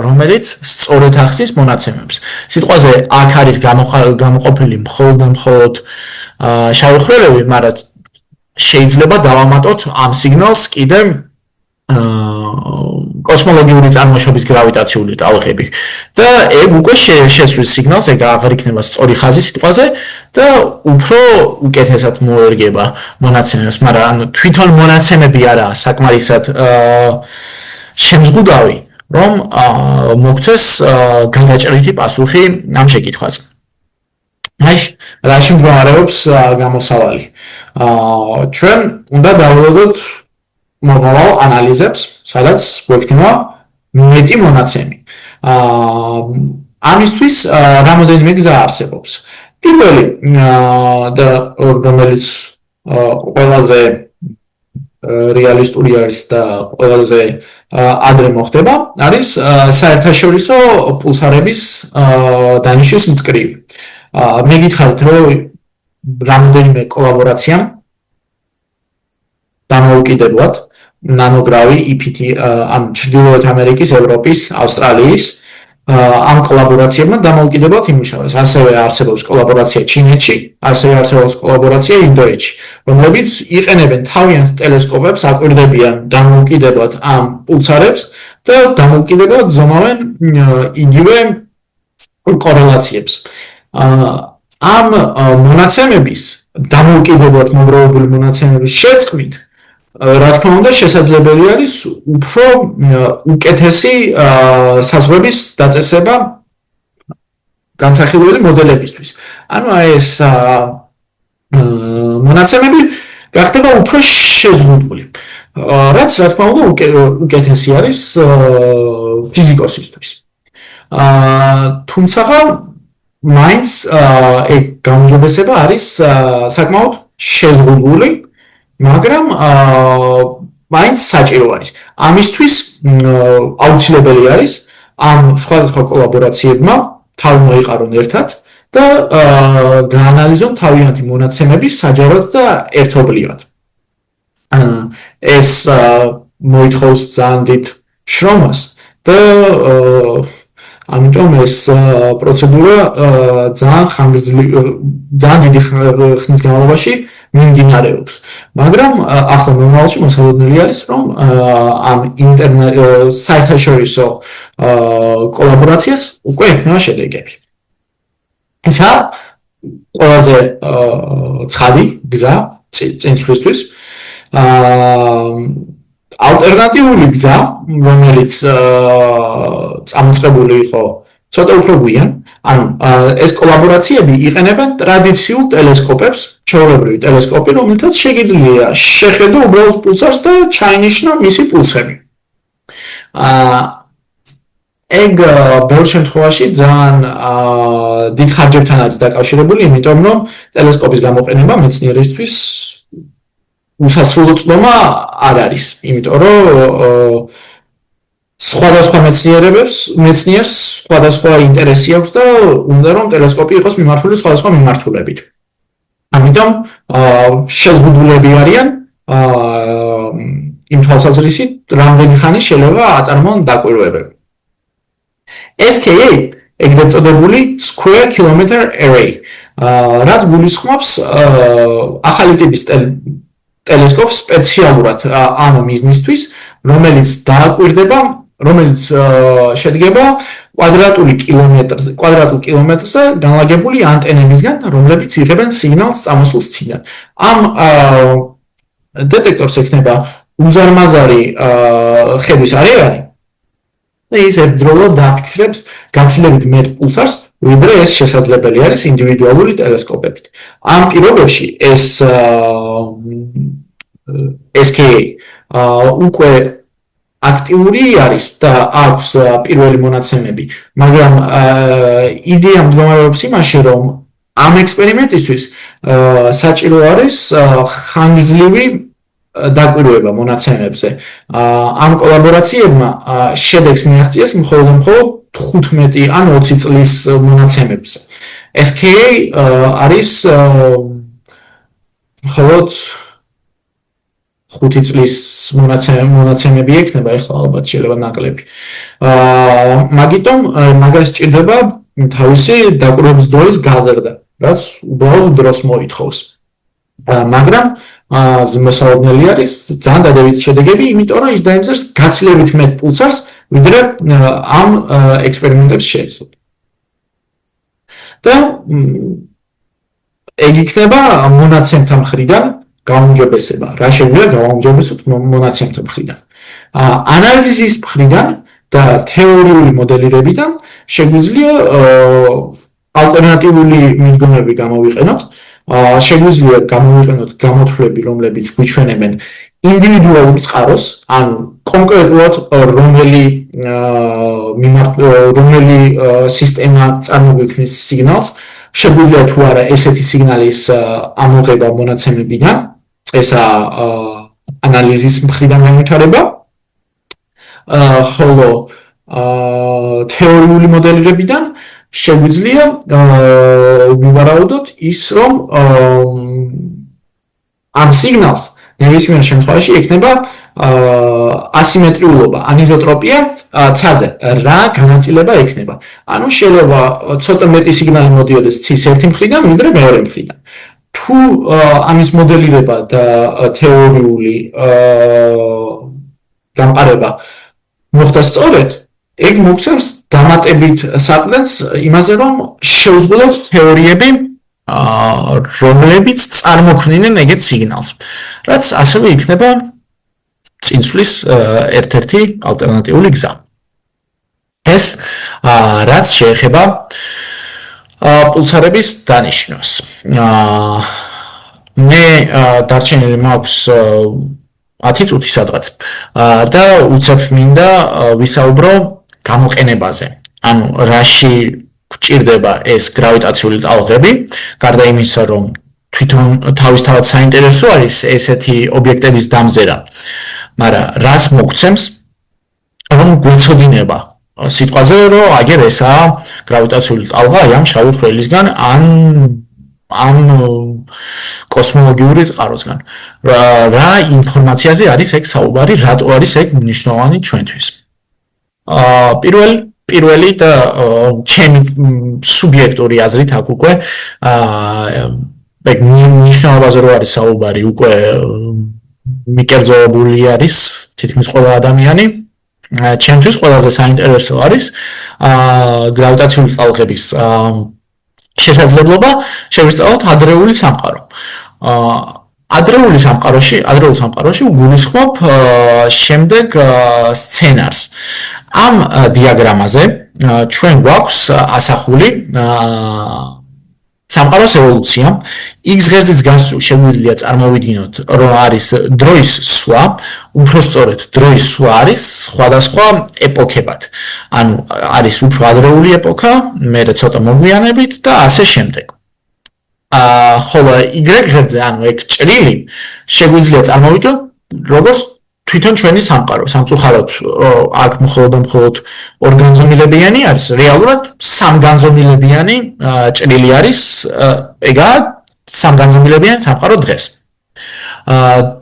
რომელიც სწორედ ახსის მონაცემებს. სიტყვაზე აქ არის გამოყოფილი მხოლოდ შავი ხვრელები, მაგრამ შეიძლება დავამატოთ ამ სიგნალს კიდე კოსმოლოგიური წარმოშობის გრავიტაციული ტალღები. და ეგ უკვე შეცვლის სიგნალს, ეგ აღარ იქნება სწორი ხაზი სიტყვაზე და უფრო უკეთესად მოერგება მონაცემებს, მაგრამ თვითონ მონაცემები არაა საკმარისად შემზღუდავი, რომ მოგცეს გადაჭრითი პასუხი ამ შეკითხვაზე. რაში მდგომარეობს გამოსავალი? ჩვენ უნდა დავველოდოთ მომავალ ანალიზებს, სადაც გვექნება მეტი მონაცემი. ამისთვის რამოდენიმე გზა არსებობს. პირველი და რომელიც ყველაზე რეალისტური არის და ყველაზე ადრე მოხდება, არის საერთაშორისო პულსარების დანიშნვის მწკრივი. მე გითხარით, რომ რამოდენიმე კოლაბორაციამ დამოუკიდებლად ნანოგრავი EPT, ან ჩრდილოეთ ამერიკის, ევროპის, ავსტრალიის ამ კოლაბორაციებმა დამოუკიდებლად იმუშავეს. ასევე არსებობს კოლაბორაცია ჩინეთში, ასევე არსებობს კოლაბორაცია ინდოეთში, რომლებიც იყენებენ თავიანთ ტელესკოპებს, აკვირდებიან დამოუკიდებლად ამ პულსარებს და დამოუკიდებლად ზომავენ იგივე კორელაციებს. ამ მონაცემების დამოუკიდებლად მოგროვებული მონაცემების შერწყმით რა თქმა უნდა შესაძლებელი არის უფრო უკეთესი საზღვრების დაწესება განსახილველი მოდელებისთვის. ანუ ეს მონაცემები გახდება უფრო შეზღუდული. რაც რა თქმა უნდა უკეთესი არის ფიზიკოსისთვის. თუმცა მაინც ეგ გამოძიება არის საკმაოდ შეზღუდული, მაგრამ მაინც საჭირო არის. ამისთვის აუცილებელი არის ამ სხვადასხვა კოლაბორაციებმა თავი მოიყარონ ერთად და გაანალიზონ თავიანთი მონაცემები საჯაროდ და ერთობლივად. ეს მოითხოვს ძალიან დიდ შრომას და ამიტომ ეს პროცედურა ძალიან დიდი ხნის განმავლობაში მიმდინარეობს. მაგრამ ახლა მომავალში მოსალოდნელი არის, რომ ამ საერთაშორისო კოლაბორაციას უკვე ექნება შედეგები. ისა ყველაზე ცხადი გზა წინსვლისთვის. ალტერნატიული გზა, რომელიც წამოწყებული იყო ცოტა უფრო გვიან, ანუ ეს კოლაბორაციები იყენებენ ტრადიციულ ტელესკოპებს, ჩვეულებრივი ტელესკოპი, რომელთაც შეგიძლია შეხედო უბრალოდ პულსარს და ჩაინიშნა მისი პულსები. ეგ ბევრ შემთხვევაში ძალიან დიდ ხარჯებთან არის დაკავშირებული, იმიტომ რომ ტელესკოპის გამოყენება მეცნიერისთვის უსასრულო წვდომა არ არის, იმიტომ რომ სხვადასხვა მეცნიერს სხვადასხვა ინტერესი აქვს და უნდა რომ ტელესკოპი იყოს მიმართული სხვადასხვა მიმართულებით. ამიტომ შეზღუდულები არიან იმ თვალსაზრისით, რამდენი ხანი შეიძლება აწარმოონ დაკვირვებები. SKA ეგრეთ წოდებული Square Kilometer Array, რაც გულისხმობს ახალი ტიპის ტელესკოპს სპეციალურად ამ მიზნისთვის, რომელიც შედგება კვადრატულ კილომეტრზე განლაგებული ანტენებისგან, რომლებიც იღებენ სიგნალს წამოსულ წინან. ამ დეტექტორს ექნება უზარმაზარი ხედვის არეალი და ის ერთდროულად დააფიქსირებს გაცილებით მეტ პულსარს, ვიდრე ეს შესაძლებელი არის ინდივიდუალური ტელესკოპებით. ამ პირობებში ეს SKA უკვე აქტიური არის და აქვს პირველი მონაცემები, მაგრამ იდეა მდგომარეობს იმაში, რომ ამ ექსპერიმენტისთვის საჭირო არის ხანგრძლივი დაკვირვება მონაცემებზე. ამ კოლაბორაციებმა შედეგს მიაღწიეს მხოლოდ 15 ან 20 წლის მონაცემებზე. SKA არის მხოლოდ 5 წლის მონაცემები ექნება, ეხლა ალბათ შეიძლება ნაკლები. მაგიტომ მაგას სჭირდება თავისი დაკვირვების დროის გაზრდა, რაც უბრალოდ დროს მოითხოვს. მაგრამ მოსალოდნელი არის ძალიან დადებითი შედეგები, იმიტომ რომ ის დაემზადოს გაცილებით მეტ პულსარს, ვიდრე ამ ექსპერიმენტებს შეეძლოთ. და ეგ იქნება მონაცემთა მხრიდან გაუმჯობესება. რა შეგვიძლია გავაუმჯობესოთ მონაცემთა მხრიდან. ანალიზის მხრიდან და თეორიული მოდელირებიდან შეგვიძლია ალტერნატიული მიდგომები გამოვიყენოთ. შეგვიძლია გამოვიყენოთ გამოთვლები, რომლებიც გვიჩვენებენ ინდივიდუალურ წყაროს, ანუ კონკრეტულად რომელი სისტემა წარმოგვიქმნის სიგნალს, შეგვიძლია თუ არა ესეთი სიგნალის ამოღება მონაცემებიდან, ესა ანალიზის მხრიდან განვითარება, ხოლო თეორიული მოდელირებიდან შეგვიძლია ვივარაუდოთ ის, რომ ამ სიგნალს ნებისმიერ შემთხვევაში ექნება ასიმეტრიულობა, ანიზოტროპია ცაზე რა განაწილება ექნება. ანუ შეიძლება ცოტა მეტი სიგნალი მოდიოდეს ცის ერთი მხრიდან, ვიდრე მეორე მხრიდან. თუ ამის მოდელირება და თეორიული გამყარება მოხდა სწორედ, ეგ მოგცემს დამატებით საყრდენს იმაზე, რომ შეუძლოთ თეორიები, რომლებიც წარმოქმნიდნენ ეგეთ სიგნალს, რაც ასევე იქნება წინსვლის ერთ-ერთი ალტერნატიული გზა. ეს რაც შეეხება პულსარების დანიშნვას. მე დარჩენილი მაქვს 10 წუთი სადღაც და უცებ მინდა ვისაუბრო გამოყენებაზე. ანუ რაში გვჭირდება ეს გრავიტაციული ტალღები, გარდა იმისა, რომ თვითონ თავისთავად საინტერესო არის ესეთი ობიექტების დამზერა, მაგრამ რას მოგცემს, რომ გვეცოდინება სიტყვაზე, რომ აგერ ესაა გრავიტაციული ტალღა ამ შავი ხვრელისგან ან კოსმოლოგიური წყაროსგან. რა ინფორმაციაზე არის ეგ საუბარი, რატო არის ეგ მნიშვნელოვანი ჩვენთვის. პირველი და ჩემი სუბიექტური აზრით აქ უკვე ეგ მნიშვნელობაზე რო არის საუბარი, უკვე მიკერძოებული არის თითქმის ყველა ადამიანი. ჩემთვის ყველაზე საინტერესო არის გრავიტაციული ტალღების შესაძლებლობა შევისწავლოთ ადრეული სამყარო. ადრეულ სამყაროში გულისხმობ შემდეგ სცენარს. ამ დიაგრამაზე ჩვენ გვაქვს ასახული სამყაროს ევოლუცია. X ღერძის გასწვრივ შეგვიძლია წარმოვიდგინოთ, რომ არის დროის სვლა, უпростоრედ დროის სვლა არის სხვადასხვა ეპოქებად. ანუ არის უფრო ადრეული ეპოქა, მერე ცოტა მოგვიანებით და ასე შემდეგ. ხოლო Y ღერძზე, ანუ ეგ ჭრილი, შეგვიძლია წარმოვიდგინოთ, როგორც თვითონ ჩვენი სამყარო. სამწუხაროდ აქ მხოლოდ ორგანზომილებიანი არის, რეალურად სამგანზომილებიანი ჭრილი არის, ეგაა სამგანზომილებიანი სამყარო დღეს.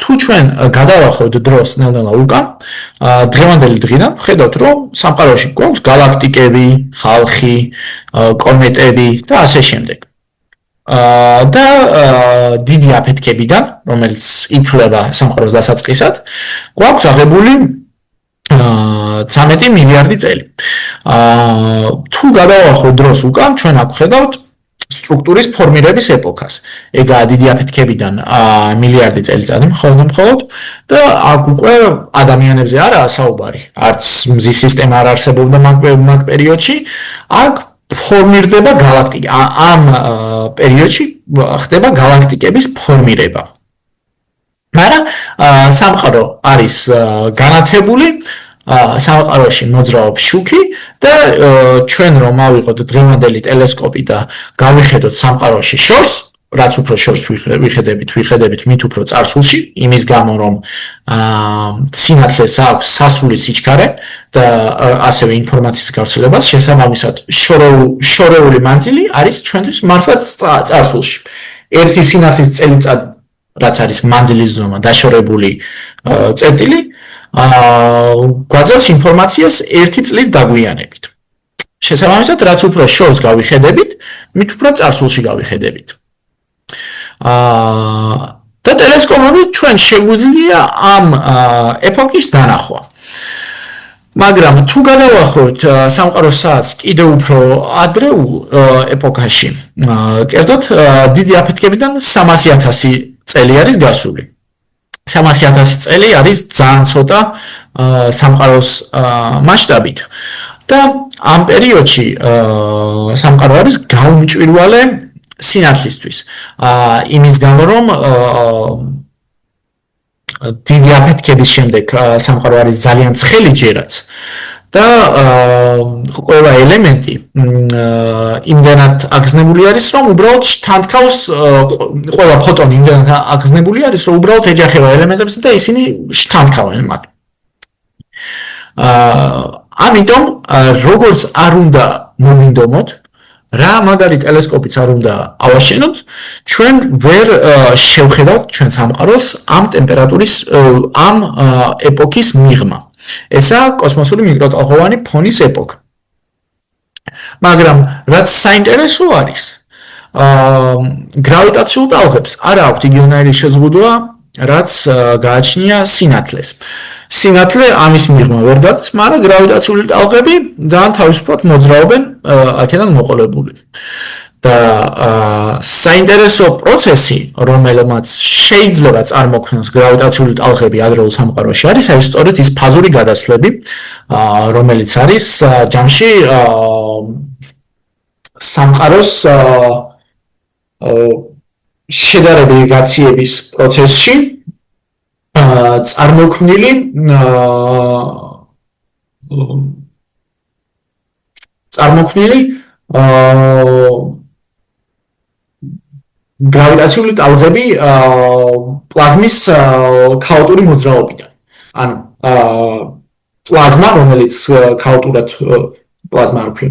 თუ ჩვენ გადავახოთ დროს ნელ-ნელა უკან, დღევანდელი დღიდან ხედავთ, რომ სამყაროში გვაქვს გალაქტიკები, ხალხი, კომეტები და ასე შემდეგ. და დიდი აფეთქებიდან, რომელიც ითვლება სამყაროს დასაწყისად, გვაქვს აღებული 13 მილიარდი წელი. თუ გადავახოთ დროს უკან, ჩვენ აქ ხედავთ სტრუქტურის ფორმირების ეპოქას. ეგაა დიდი აფეთქებიდან მილიარდი წელიწადი მხოლოდ და აქ უკვე ადამიანებზე არაა საუბარი. არც მზის სისტემა არ არსებობდა მაგ პერიოდში. აქ ფორმირდება გალაქტიკა. ამ პერიოდში ხდება გალაქტიკების ფორმირება. მაგრამ სამყარო არის განათებული, სამყაროში მოძრაობს შუქი და ჩვენ რომ ავიღოთ დღევანდელი ტელესკოპი და გავიხედოთ სამყაროში შორს, რაც უფრო შორს ვიხედებით მით უფრო წარსულში, იმის გამო რომ სინათლეს აქვს სასრული სიჩქარე და ასევე ინფორმაციის გავრცელებას, შესაბამისად შორეული მანძილი არის ჩვენთვის მართლაც წარსულში. ერთი სინათლის წელიწად, რაც არის მანძილის ზომა დაშორებული წერტილი, გვაძლევს ინფორმაციას 1 წლის დაგვიანებით. შესაბამისად, რაც უფრო შორს გავიხედებით, მით უფრო წარსულში გავიხედებით. და ტელესკოპებით ჩვენ შეგვიძლია ამ ეპოქის დანახვა. მაგრამ თუ გადავახოთ სამყაროსაც კიდევ უფრო ადრეულ ეპოქაში, კერძოდ დიდი აფეთქებიდან 300,000 წელი არის გასული. 300,000 წელი არის ძალიან ცოტა სამყაროს მასშტაბით. და ამ პერიოდში სამყარო არის გაუმჭვირვალე სინათლისთვის. იმის გამო რომ დიდი აფეთქების შემდეგ სამყარო არის ძალიან ცხელი ჯერაც და ყველა ელემენტი იმდენად აგზნებული არის, რომ უბრალოდ შთანთქავს, ყველა ფოტონი იმდენად აგზნებული არის, რომ უბრალოდ ეჯახება ელემენტებს და ისინი შთანთქავენ მათ. ამიტომ როგორც არ უნდა მოვინდომოთ, რა მაგარი ტელესკოპიც არ უნდა ავაშენოთ, ჩვენ ვერ შევხედავთ ჩვენ სამყაროს ამ ტემპერატურის ამ ეპოქის მიღმა. ესა კოსმოსური მიკროტალღოვანი ფონის ეპოქა. მაგრამ რაც საინტერესო არის, გრავიტაციულ ტალღებს არ აქვთ იგივენაირი შეზღუდვა, რაც გააჩნია სინათლეს. სინათლე ამის მიღმა ვერ გადის, მაგრამ გრავიტაციული ტალღები ძალიან თავისუფლად მოძრაობენ აქედან მოყოლებული. და საინტერესო პროცესი, რომელმაც შეიძლება წარმოქმნას გრავიტაციული ტალღები ადრეულ სამყაროში არის სწორედ ის ფაზური გადასვლები, რომელიც არის ჯამში სამყაროს შედარებითი გაციების პროცესში წარმოქმნილი გრავიტაციული ტალღები პლაზმის ქაოტური მოძრაობიდან. ანუ პლაზმა, რომელიც ქაოტურად პლაზმა არ ქვია.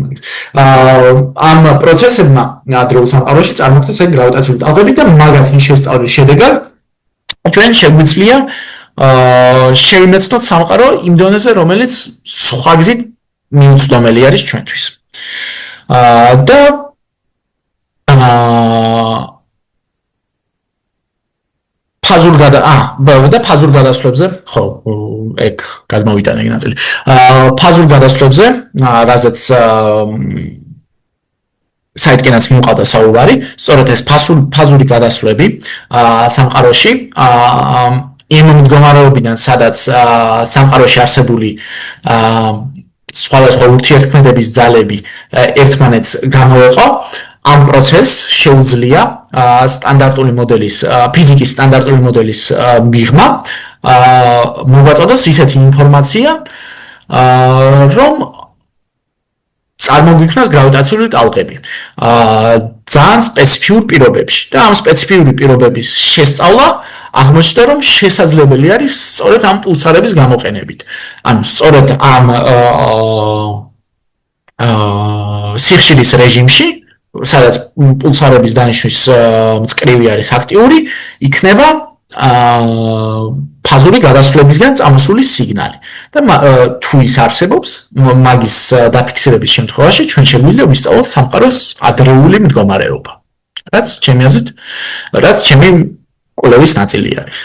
ამ პროცესებმა ადრეულ სამყაროში წარმოქმნეს გრავიტაციული ტალღები და მაგათი შესწავლის შედეგად ჩვენ შეგვიძლია შევინაცვლოთ სამყარო იმ დონეზე, რომელიც სხვა გზით მიუწვდომელი არის ჩვენთვის. და ფაზურ გადასვლებზე, ხო, ეგ გადმოვიტანე ეგ ნაწილი. ფაზურ გადასვლებზე, რაზეც საიტკენაც მივყავდა საუბარი, სწორედ ეს ფაზური გადასვლები სამყაროში იმ მდგომარეობიდან, სადაც სამყაროში არსებული სხვადასხვა ურთიერთქმედების ძალები ერთმანეთს გამოეყო, ამ პროცესს შეუძლია სტანდარტული მოდელის, ფიზიკის სტანდარტული მოდელის მიღმა მოვაწოდოს ისეთი ინფორმაცია, რომ წარმოგვიქმნას გრავიტაციული ტალღები ძალიან სპეციფიურ პირობებში და ამ სპეციფიური პირობების შესწავლა აღმოჩნდა, რომ შესაძლებელი არის სწორედ ამ პულსარების გამოყენებით. ანუ სწორედ ამ სიხშირის რეჟიმში, სადაც პულსარების დანიშვნის მწკრივი არის აქტიური, იქნება ფაზური გადასვლებისგან წამოსული სიგნალი. და თუ ის არსებობს, მაგის დაფიქსირების შემთხვევაში ჩვენ შეგვიძლია ვისწავლოთ სამყაროს ადრეული მდგომარეობა. რაც ჩემი აზრით, რაც ჩემი კვლევის ნაწილი არის.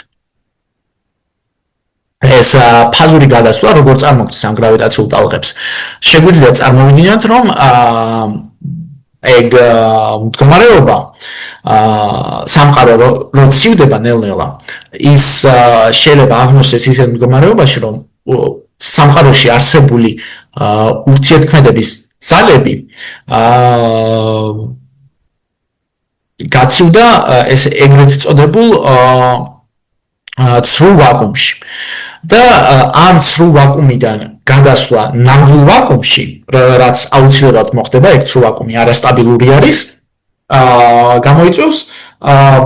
ეს ფაზური გადასვლა, როგორც წარმოქმნის ამ გრავიტაციულ ტალღებს, შეგვიძლია წარმოვიდგინოთ, რომ ეგ მდგომარეობა სამყარო რო ცივდება ნელ-ნელა, ის შეიძლება აღმოჩნდეს ისეთ მდგომარეობაში, რომ სამყაროში არსებული ურთიერთქმედების ძალები გაცივდა ეს ეგრეთ წოდებულ ცრუ ვაკუუმში. და ამ ცრუ ვაკუუმიდან გადასვლა ნამდვილ ვაკუუმში, რაც აუცილებლად მოხდება, ეგ ცრუ ვაკუუმი არასტაბილური არის, გამოიწვევს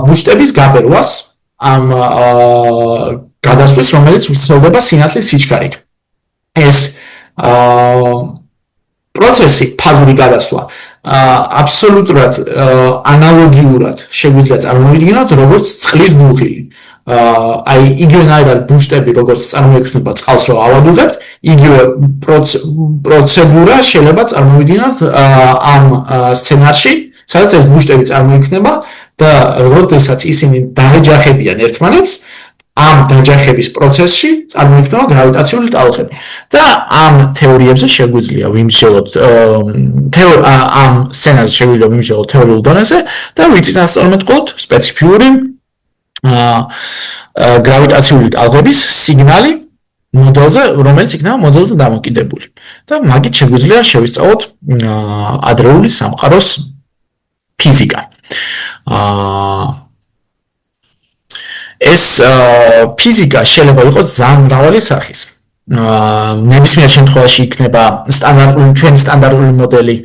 ბუშტების გაბერვას ამ გადასვლის, რომელიც ვრცელდება სინათლის სიჩქარით. ეს პროცესი, ფაზური გადასვლა, აბსოლუტურად ანალოგიურად შეგვიძლია წარმოვიდგინოთ, როგორც წყლის დუღილი. აი იგივენაირად ბუშტები, როგორც წარმოიქმნება წყალს რო ავადუღებთ, იგივე პროცედურა შეიძლება წარმოვიდგინოთ ამ სცენარში, სადაც ეს ბუშტები წარმოიქმნება და როდესაც ისინი დაეჯახებიან ერთმანეთს, ამ დაჯახების პროცესში წარმოიქმნება გრავიტაციული ტალღები. და ამ თეორიებზე შეგვიძლია ვიმსჯელოთ ამ სცენარზე შეგვიძლია ვიმსჯელოთ თეორიულ დონეზე და ვიწინასწარმეტყველოთ სპეციფიური გრავიტაციული ტალღების სიგნალი მოდელზე, რომელიც იქნება მოდელზე დამოკიდებული. და მაგით შეგვიძლია შევისწავლოთ ადრეული სამყაროს ფიზიკა. ეს ფიზიკა შეიძლება იყოს ძალიან მრავალი სახის. ნებისმიერ შემთხვევაში იქნება ჩვენი სტანდარტული მოდელი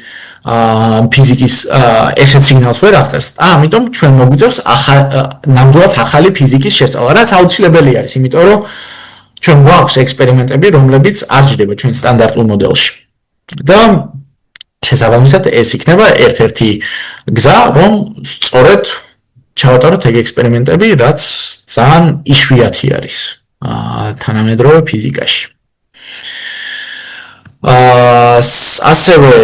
ფიზიკის ესეთ სიგნალს ვერ აღწერს. ამიტომ ჩვენ მოგვიწევს ნამდვილად ახალი ფიზიკის შესწავლა, რაც აუცილებელი არის, იმიტომ რომ ჩვენ გვაქვს ექსპერიმენტები, რომლებიც არ ჯდება ჩვენ სტანდარტულ მოდელში. და შესაბამისად ეს იქნება ერთ-ერთი გზა, რომ სწორედ ჩავატაროთ ეგ ექსპერიმენტები, რაც ძალიან იშვიათი არის თანამედროვე ფიზიკაში. ასევე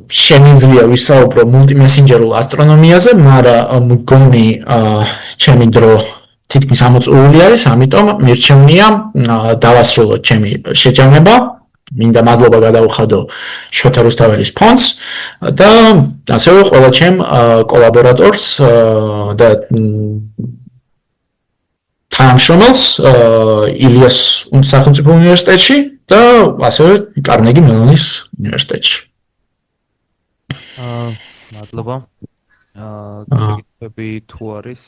შემიძლია ვისაუბრო მულტიმესენჯერულ ასტრონომიაზე, მაგრამ მგონი ჩემი დრო თითქმის ამოწურული არის, ამიტომ მირჩევნია დავასრულოთ ჩემი შეჯამება. მინდა მადლობა გადავუხადო შოთა რუსთაველის ფონდს და ასევე ყველა ჩემ კოლაბორატორს და თანამშრომელს ილიას სახელმწიფო უნივერსიტეტში და ასევე კარნეგი მელონის უნივერსიტეტში. მადლობა. შეკითხვები თუ არის?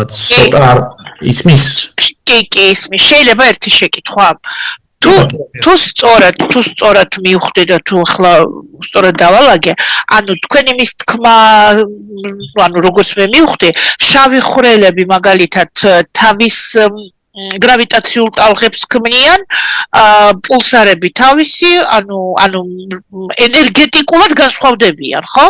ცოტა ისმის? კი, ისმის. შეიძლება ერთი შეკითხვა? თუ სწორად მივხვდი და თუ ახლა სწორად დავალაგე, ანუ თქვენი მის თქმა, ანუ როგორც მე მივხვდი, შავი ხვრელები მაგალითად თავის გრავიტაციულ ტალღებს ქმნიან, პულსარები თავისი, ანუ ენერგეტიკულად განსხვავდებიან, ხო?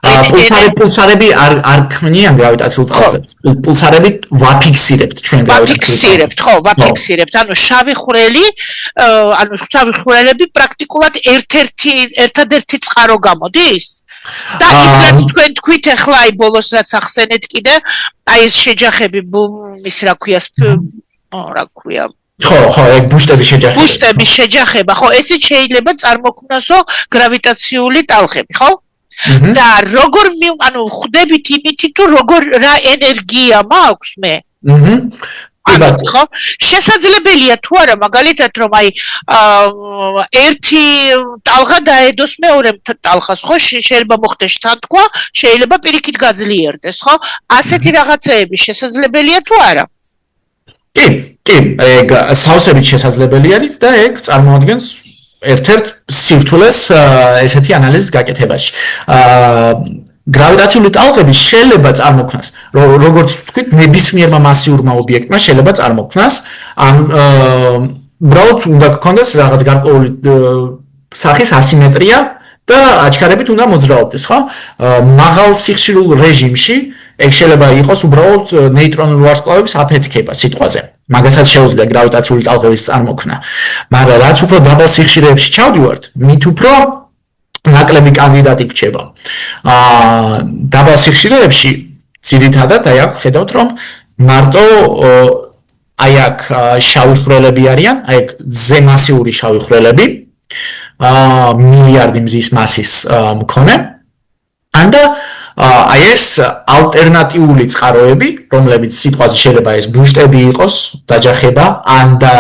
პულსარები არ ქმნიან გრავიტაციულ ტალღებს. პულსარები ვაფიქსირებთ ჩვენ ვაფიქსირებთ, ხო, ვაფიქსირებთ. ანუ შავი ხვრელები პრაქტიკულად ერთადერთი წყარო გამოდის? და ის რაც თქვენ თქვით ახლა აი ბოლოს რაც ახსენეთ კიდე, აი ეს შეჯახები ის რა ქვია, ხო, ეგ ბუშტების შეჯახება, ხო, ესეც შეიძლება წარმოქმნასო გრავიტაციული ტალღები, ხო? და როგორ ხვდებით იმითი თუ რა ენერგია მაქვს მე? ხო? შესაძლებელია თუ არა მაგალითად რომ აი ერთი ტალღა დაედოს მეორე ტალღას, ხო? შეიძლება მოხდეს თანთქვა, შეიძლება პირიქით გაძლიერდეს, ხო? ასეთი რაღაცეები შესაძლებელია თუ არა? კი, ეგ სავსებით შესაძლებელი არის და ეგ წარმოადგენს ერთ-ერთ სირთულეს ესეთი ანალიზის გაკეთებაში. გრავიტაციული ტალღები შეიძლება წარმოქმნას, როგორც ვთქვით, ნებისმიერმა მასიურმა ობიექტმა შეიძლება წარმოქმნას, უბრალოდ უნდა გქონდეს რაღაც გარკვეული სახის ასიმეტრია და აჩქარებით უნდა მოძრაობდეს, ხო? მაღალ სიხშირულ რეჟიმში ეგ შეიძლება იყოს უბრალოდ ნეიტრონული ვარსკვლავების აფეთქება სიტყვაზე. მაგასაც შეუძლია გრავიტაციული ტალღების წარმოქმნა. მაგრამ რაც უფრო დაბალ სიხშირეებში ჩავდივართ, მით უფრო ნაკლები კანდიდატი გრჩება. დაბალ სიხშირეებში ძირითადად აი აქ ხედავთ რომ მარტო აი აქ შავი ხვრელები არიან, აი აქ ზემასიური შავი ხვრელები, მილიარდი მზის მასის მქონე. და აი ეს ალტერნატიული წყაროები, რომლებიც სიტყვაზე შეიძლება ეს ბუშტები იყოს, დაჯახება, ან და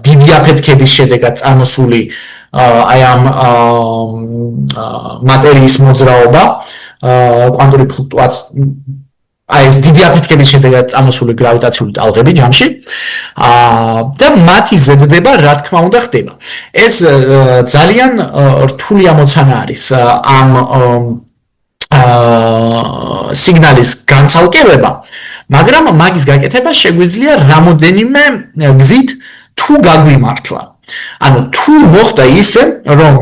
დიდი აფეთქების შედეგად წამოსული აი ამ მატერიის მოძრაობა, კვანტური ფლუქტუაცია, აი ეს დიდი აფეთქების შედეგად წამოსული გრავიტაციული ტალღები ჯამში, და მათი ზედდება რა თქმა უნდა ხდება. ეს ძალიან რთული ამოცანა არის ამ სიგნალის განცალკევება, მაგრამ მაგის გაკეთება შეგვიძლია რამოდენიმე გზით თუ გაგვიმართლა. ანუ თუ მოხდა ისე, რომ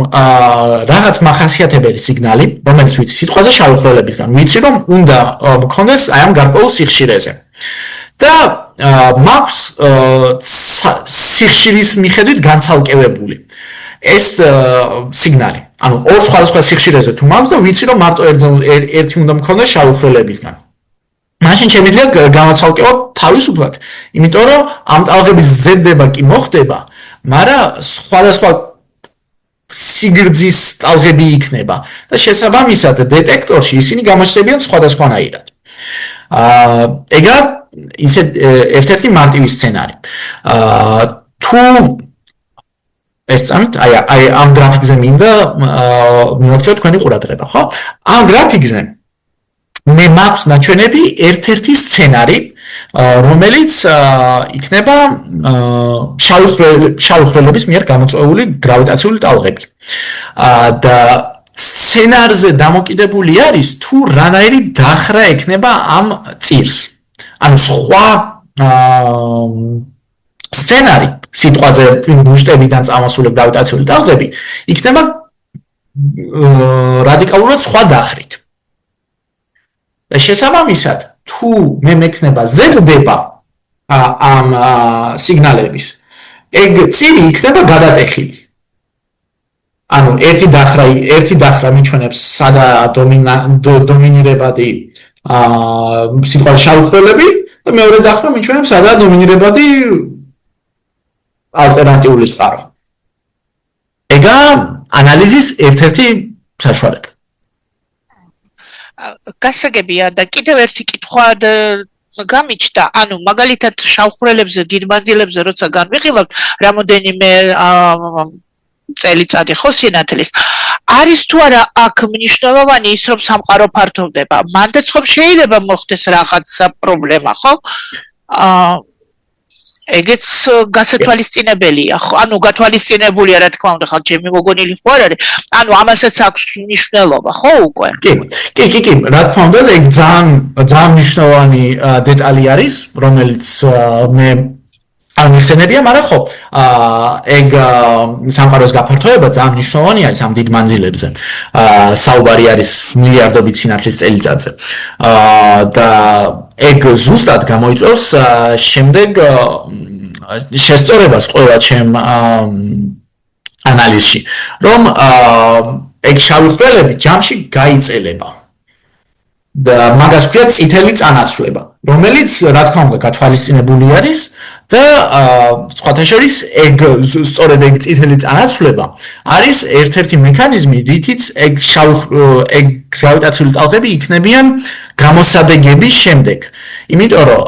რაღაც მახასიათებელი სიგნალი, რომელიც ვიცი სიტყვაზე შავი ხვრელებისგან, ვიცი რომ უნდა მქონდეს აი ამ გარკვეულ სიხშირეზე. და მაქვს სიხშირის მიხედვით განცალკევებული ეს სიგნალი. ანუ ორ სხვადასხვა სიხშირეზე თუ მაქვს და ვიცი რომ მარტო ერთი უნდა მქონდეს შავი ხვრელებისგან. მაშინ შემიძლია გამოცალკევოთ თავისუფლად, იმიტომ რომ ამ ტალღების ზედდება კი მოხდება, მაგრამ სხვადასხვა სიგრძის ტალღები იქნება და შესაბამისად დეტექტორში ისინი გამოჩნდებიან სხვადასხვანაირად. ეგა ისე ერთ-ერთი მარტივი სცენარი. თუ ერთწამით, აი ამ გრაფიკზე მინდა მივაქციოთ თქვენი ყურადღება, ხო? ამ გრაფიკზე მე მაქვს ნაჩვენები ერთ-ერთი სცენარი, რომელიც იქნება შავი ხვრელების მიერ გამოწვეული გრავიტაციული ტალღები. და სცენარზე დამოკიდებული არის თუ რანაირი დახრა ექნება ამ წირს. ანუ სხვა სცენარი სიტყვაზე ბუშტებიდან წამოსული გრავიტაციული ტალღები იქნება რადიკალურად სხვა დახრით. და შესაბამისად, თუ მე მექნება ზრდება ამ სიგნალების, ეგ წილი იქნება გადატეხილი. ანუ ერთი დახრა მიჩვენებს სადა დომინირებადი სიტყვაში შავი ხვრელები და მეორე დახრა მიჩვენებს სადა დომინირებადი ალტერნატიული წყარო. ეგა ანალიზის ერთ-ერთი საშუალება. გასაგებია და კიდევ ერთი კითხვა გამიჩნდა, ანუ მაგალითად შავხვრელებზე, დიდ მანძილებზე როცა განვიხილავთ, რამოდენიმე წელიწადი ხო სინათლის, არის თუ არა აქ მნიშვნელოვანი ის, რომ სამყარო ფართოვდება. მანდაც ხომ შეიძლება მოხდეს რაღაც პრობლემა, ხო? ეგეც გასათვალისწინებელია, ხო? ანუ გათვალისწინებულია, რა თქმა უნდა, ხალხ ჩემი მოგონილი ხო არ არის? ანუ ამასაც აქვს მნიშვნელობა, ხო უკვე? კი, რა თქმა უნდა, ეგ ძალიან მნიშვნელოვანი დეტალი არის, რომელიც მე არ მიხსენებია, მაგრამ ხო, ეგ სამყაროს გაფართოება ძალიან მნიშვნელოვანი არის ამ დიდ მანძილებზე. საუბარი არის მილიარდობით სინათლის წელიწადზე. და ეგ ზუსტად გამოიწვევს შემდეგ შესწორებას ყველა ჩემ ანალიზში, რომ ეგ შავი ხვრელები ჯამში გაიწელება. და მაგას ქვია წითელი წანაცვლება, რომელიც რა თქმა უნდა გათვალისწინებული არის და სხვათა შორის ეგ სწორედ ეგ წითელი წანაცვლება არის ერთ-ერთი მექანიზმი, რითიც ეგ გრავიტაციული ტალღები იქნებიან გამოსადეგების შემდეგ. იმიტომ რომ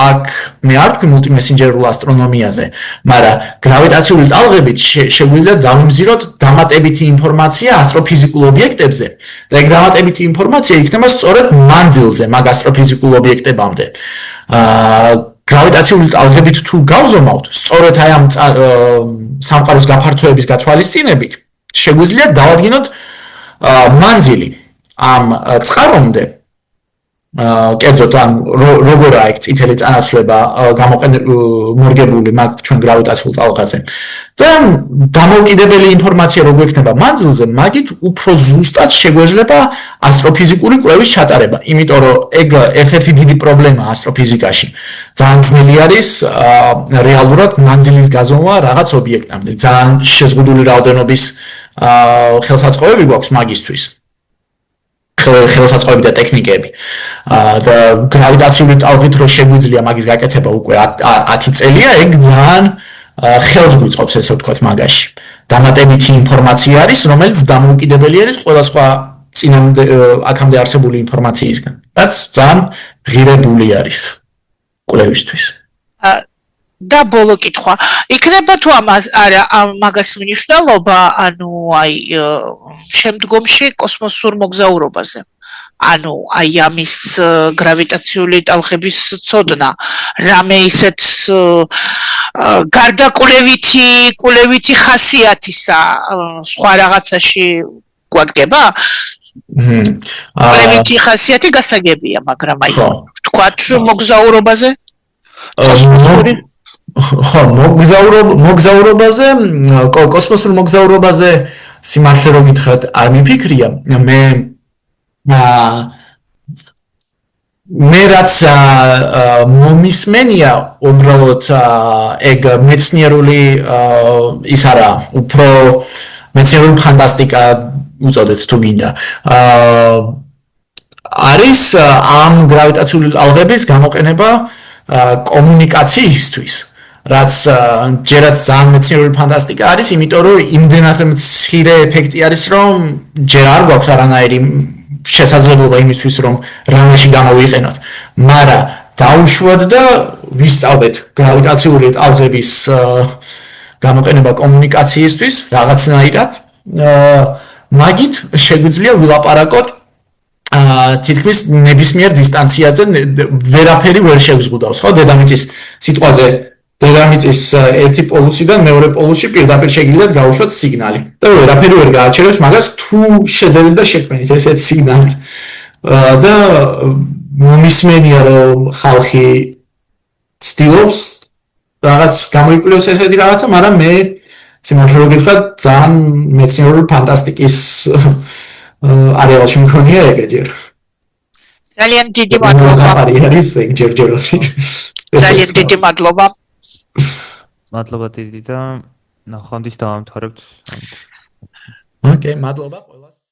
აქ მე არ ვთქვი მულტიმესენჯერულ ასტრონომიაზე, მაგრამ გრავიტაციული ტალღებით შეგვიძლია დავიმზიროთ დამატებითი ინფორმაცია ასტროფიზიკულ ობიექტებზე და ეგ დამატებითი ინფორმაცია იქნება სწორედ მანძილზე მაგ ასტროფიზიკულ ობიექტებამდე. გრავიტაციული ტალღებით თუ გავზომავთ, სწორედ აი ამ სამყაროს გაფართოების გათვალისწინებით შეგვიძლია დავადგინოთ მანძილი ამ წყარომდე, კერძოდ ან როგორაა ეგ წითელი წანაცვლება მორგებული მაგ ჩვენ გრავიტაციულ ტალღაზე და დამოუკიდებელი ინფორმაცია როგორ იქნება მანძილზე, მაგით უფრო ზუსტად შეგვეძლება ასტროფიზიკური კვლევის ჩატარება, იმიტომ რომ ეგ ერთ-ერთი დიდი პრობლემაა ასტროფიზიკაში. ძალიან ძნელი არის რეალურად მანძილის გაზომვა რაღაც ობიექტამდე. ძალიან შეზღუდული რაოდენობის ხელსაწყოები გვაქვს მაგისთვის. ხელსაწყოები და ტექნიკები. და გრავიტაციული ტალღით რო შეგვიძლია მაგის გაკეთება უკვე 10 წელია, ეგ ძალიან ხელს გვიწყობს, ესე ვთქვათ, მაგაში. დამატებითი ინფორმაცია არის, რომელიც დამოუკიდებელი არის ყველა სხვა წინამდე აქამდე არსებული ინფორმაციისგან, რაც ძალიან ღირებული არის კვლევისთვის. და ბოლო კითხვა, იქნება თუ მაგას მნიშვნელობა, ანუ აი შემდგომში კოსმოსურ მოგზაურობაზე? ანუ აი ამის გრავიტაციული ტალღების ცოდნა, რამე ისეთ გარდაკვლევითი ხასიათისა სხვა რაღაცაში გვადგება? კვლევითი ხასიათი გასაგებია, მაგრამ აი ვთქვათ მოგზაურობაზე? კოსმოსური ხო, მოგზაურობაზე, კოსმოსურ მოგზაურობაზე სიმართლე რომ გითხრათ, არ მიფიქრია. მე რაც მომისმენია, უბრალოდ ეგ მეცნიერული ის არა, უფრო მეცნიერული ფანტასტიკა უწოდეთ თუ გინდა. არის ამ გრავიტაციული ტალღების გამოყენება კომუნიკაციისთვის. რაც ჯერაც ძალიან მეცნიერული ფანტასტიკა არის, იმიტომ რომ იმდენად მცირე ეფექტი არის, რომ ჯერ არ გვაქვს არანაირი შესაძლებლობა იმისთვის, რომ რამეში გამოვიყენოთ. მაგრამ დაუშვათ და ვისწავლეთ გრავიტაციული ტალღების გამოყენება კომუნიკაციისთვის რაღაცნაირად. მაგით შეგვიძლია ვილაპარაკოთ თითქმის ნებისმიერ დისტანციაზე, ვერაფერი ვერ შევზღუდავს, ხო? დედამიწის სიტყვაზე დედამიწის ერთი პოლუსიდან მეორე პოლუსში პირდაპირ შეგიძლიათ გაუშვათ სიგნალი. და ვერაფერი ვერ გააჩერებს მაგას თუ შეძლებთ და შექმნით ესეთ სიგნალი. და მომისმენია რომ ხალხი ცდილობს რაღაც გამოიკვლიოს ესეთი რაღაცა, მაგრამ მე სიმართლე რომ გითხრათ, ძალიან მეცნიერული ფანტასტიკის არეალში მქონია ეგეჯერ. ძალიან დიდი მადლობა. არის ეგ ჯერჯერობით. ძალიან დიდი მადლობა. მადლობა დიდი და ნახვამდის დავამთავრებთ. ოკეი, მადლობა ყველას.